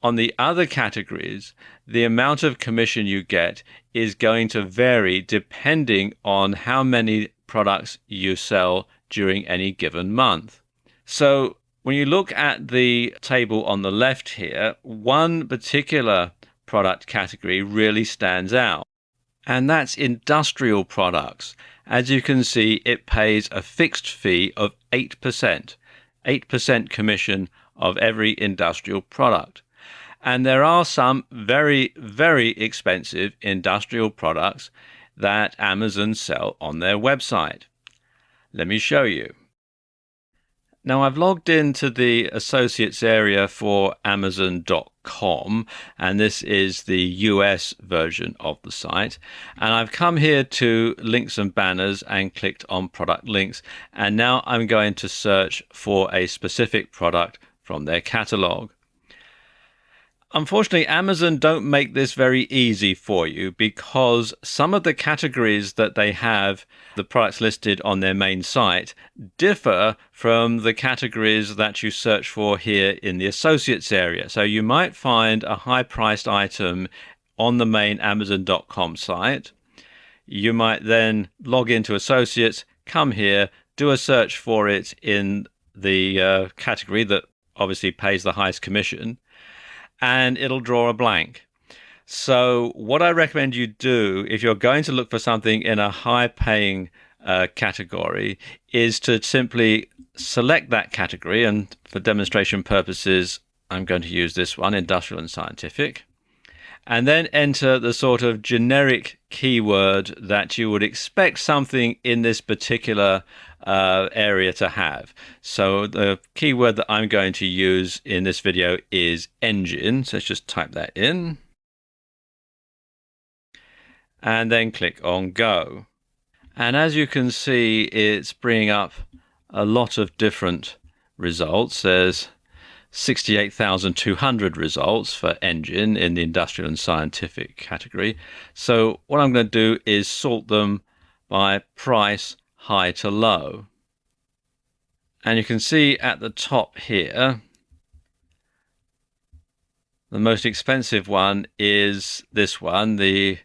On the other categories, the amount of commission you get is going to vary depending on how many products you sell during any given month. So when you look at the table on the left here, one particular product category really stands out, and that's industrial products. As you can see, it pays a fixed fee of 8%, 8% commission of every industrial product. And there are some very, very expensive industrial products that Amazon sell on their website. Let me show you. Now, I've logged into the associates area for Amazon.com, and this is the US version of the site. And I've come here to links and banners and clicked on product links. And now I'm going to search for a specific product from their catalog. Unfortunately, Amazon don't make this very easy for you because some of the categories that they have, the products listed on their main site, differ from the categories that you search for here in the associates area. So you might find a high-priced item on the main Amazon.com site. You might then log into associates, come here, do a search for it in the category that obviously pays the highest commission, and it'll draw a blank. So what I recommend you do if you're going to look for something in a high-paying category is to simply select that category, and for demonstration purposes, I'm going to use this one, industrial and scientific, and then enter the sort of generic keyword that you would expect something in this particular area to have. So the keyword that I'm going to use in this video is engine. So let's just type that in and then click on go. And as you can see, it's bringing up a lot of different results. There's 68,200 results for engine in the industrial and scientific category. So what I'm going to do is sort them by price, high to low. And you can see at the top here, the most expensive one is this one, the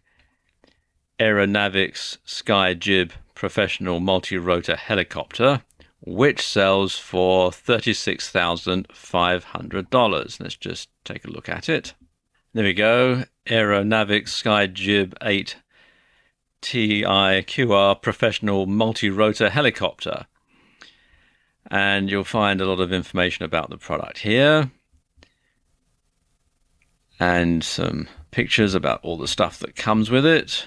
Aeronavics Skyjib Professional Multi-Rotor Helicopter, which sells for $36,500. Let's just take a look at it. There we go, Aeronavics Skyjib 8 TIQR Professional Multi-Rotor Helicopter. And you'll find a lot of information about the product here, and some pictures about all the stuff that comes with it.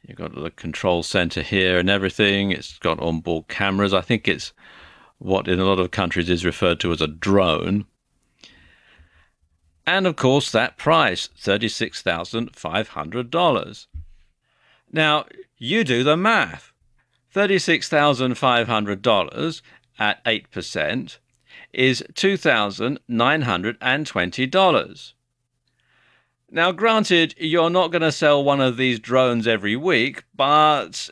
You've got the control center here and everything. It's got onboard cameras. I think it's what in a lot of countries is referred to as a drone. And of course, that price, $36,500. Now, you do the math. $36,500 at 8% is $2,920. Now, granted, you're not going to sell one of these drones every week, but,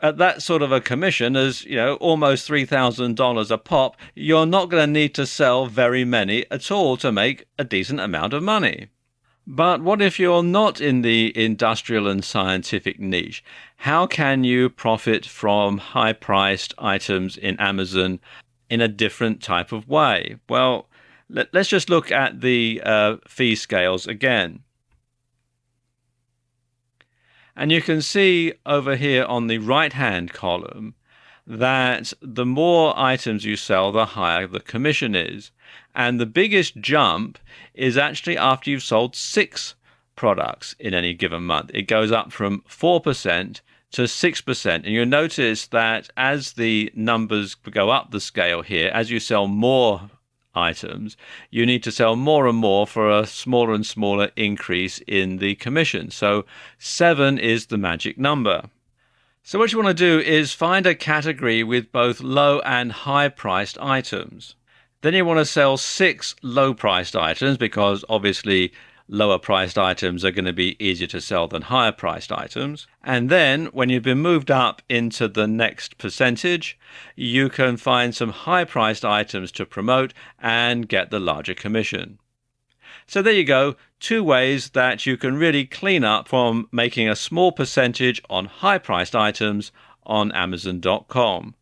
at that sort of a commission, as, almost $3,000 a pop, you're not going to need to sell very many at all to make a decent amount of money. But what if you're not in the industrial and scientific niche? How can you profit from high-priced items in Amazon in a different type of way? Well, let's just look at the fee scales again. And you can see over here on the right-hand column that the more items you sell, the higher the commission is. And the biggest jump is actually after you've sold 6 products in any given month. It goes up from 4% to 6%. And you'll notice that as the numbers go up the scale here, as you sell more items, you need to sell more and more for a smaller and smaller increase in the commission. So 7 is the magic number. So what you want to do is find a category with both low and high priced items. Then you want to sell 6 low priced items, because obviously lower priced items are going to be easier to sell than higher priced items. And then when you've been moved up into the next percentage, you can find some high priced items to promote and get the larger commission. So there you go, 2 ways that you can really clean up from making a small percentage on high priced items on Amazon.com.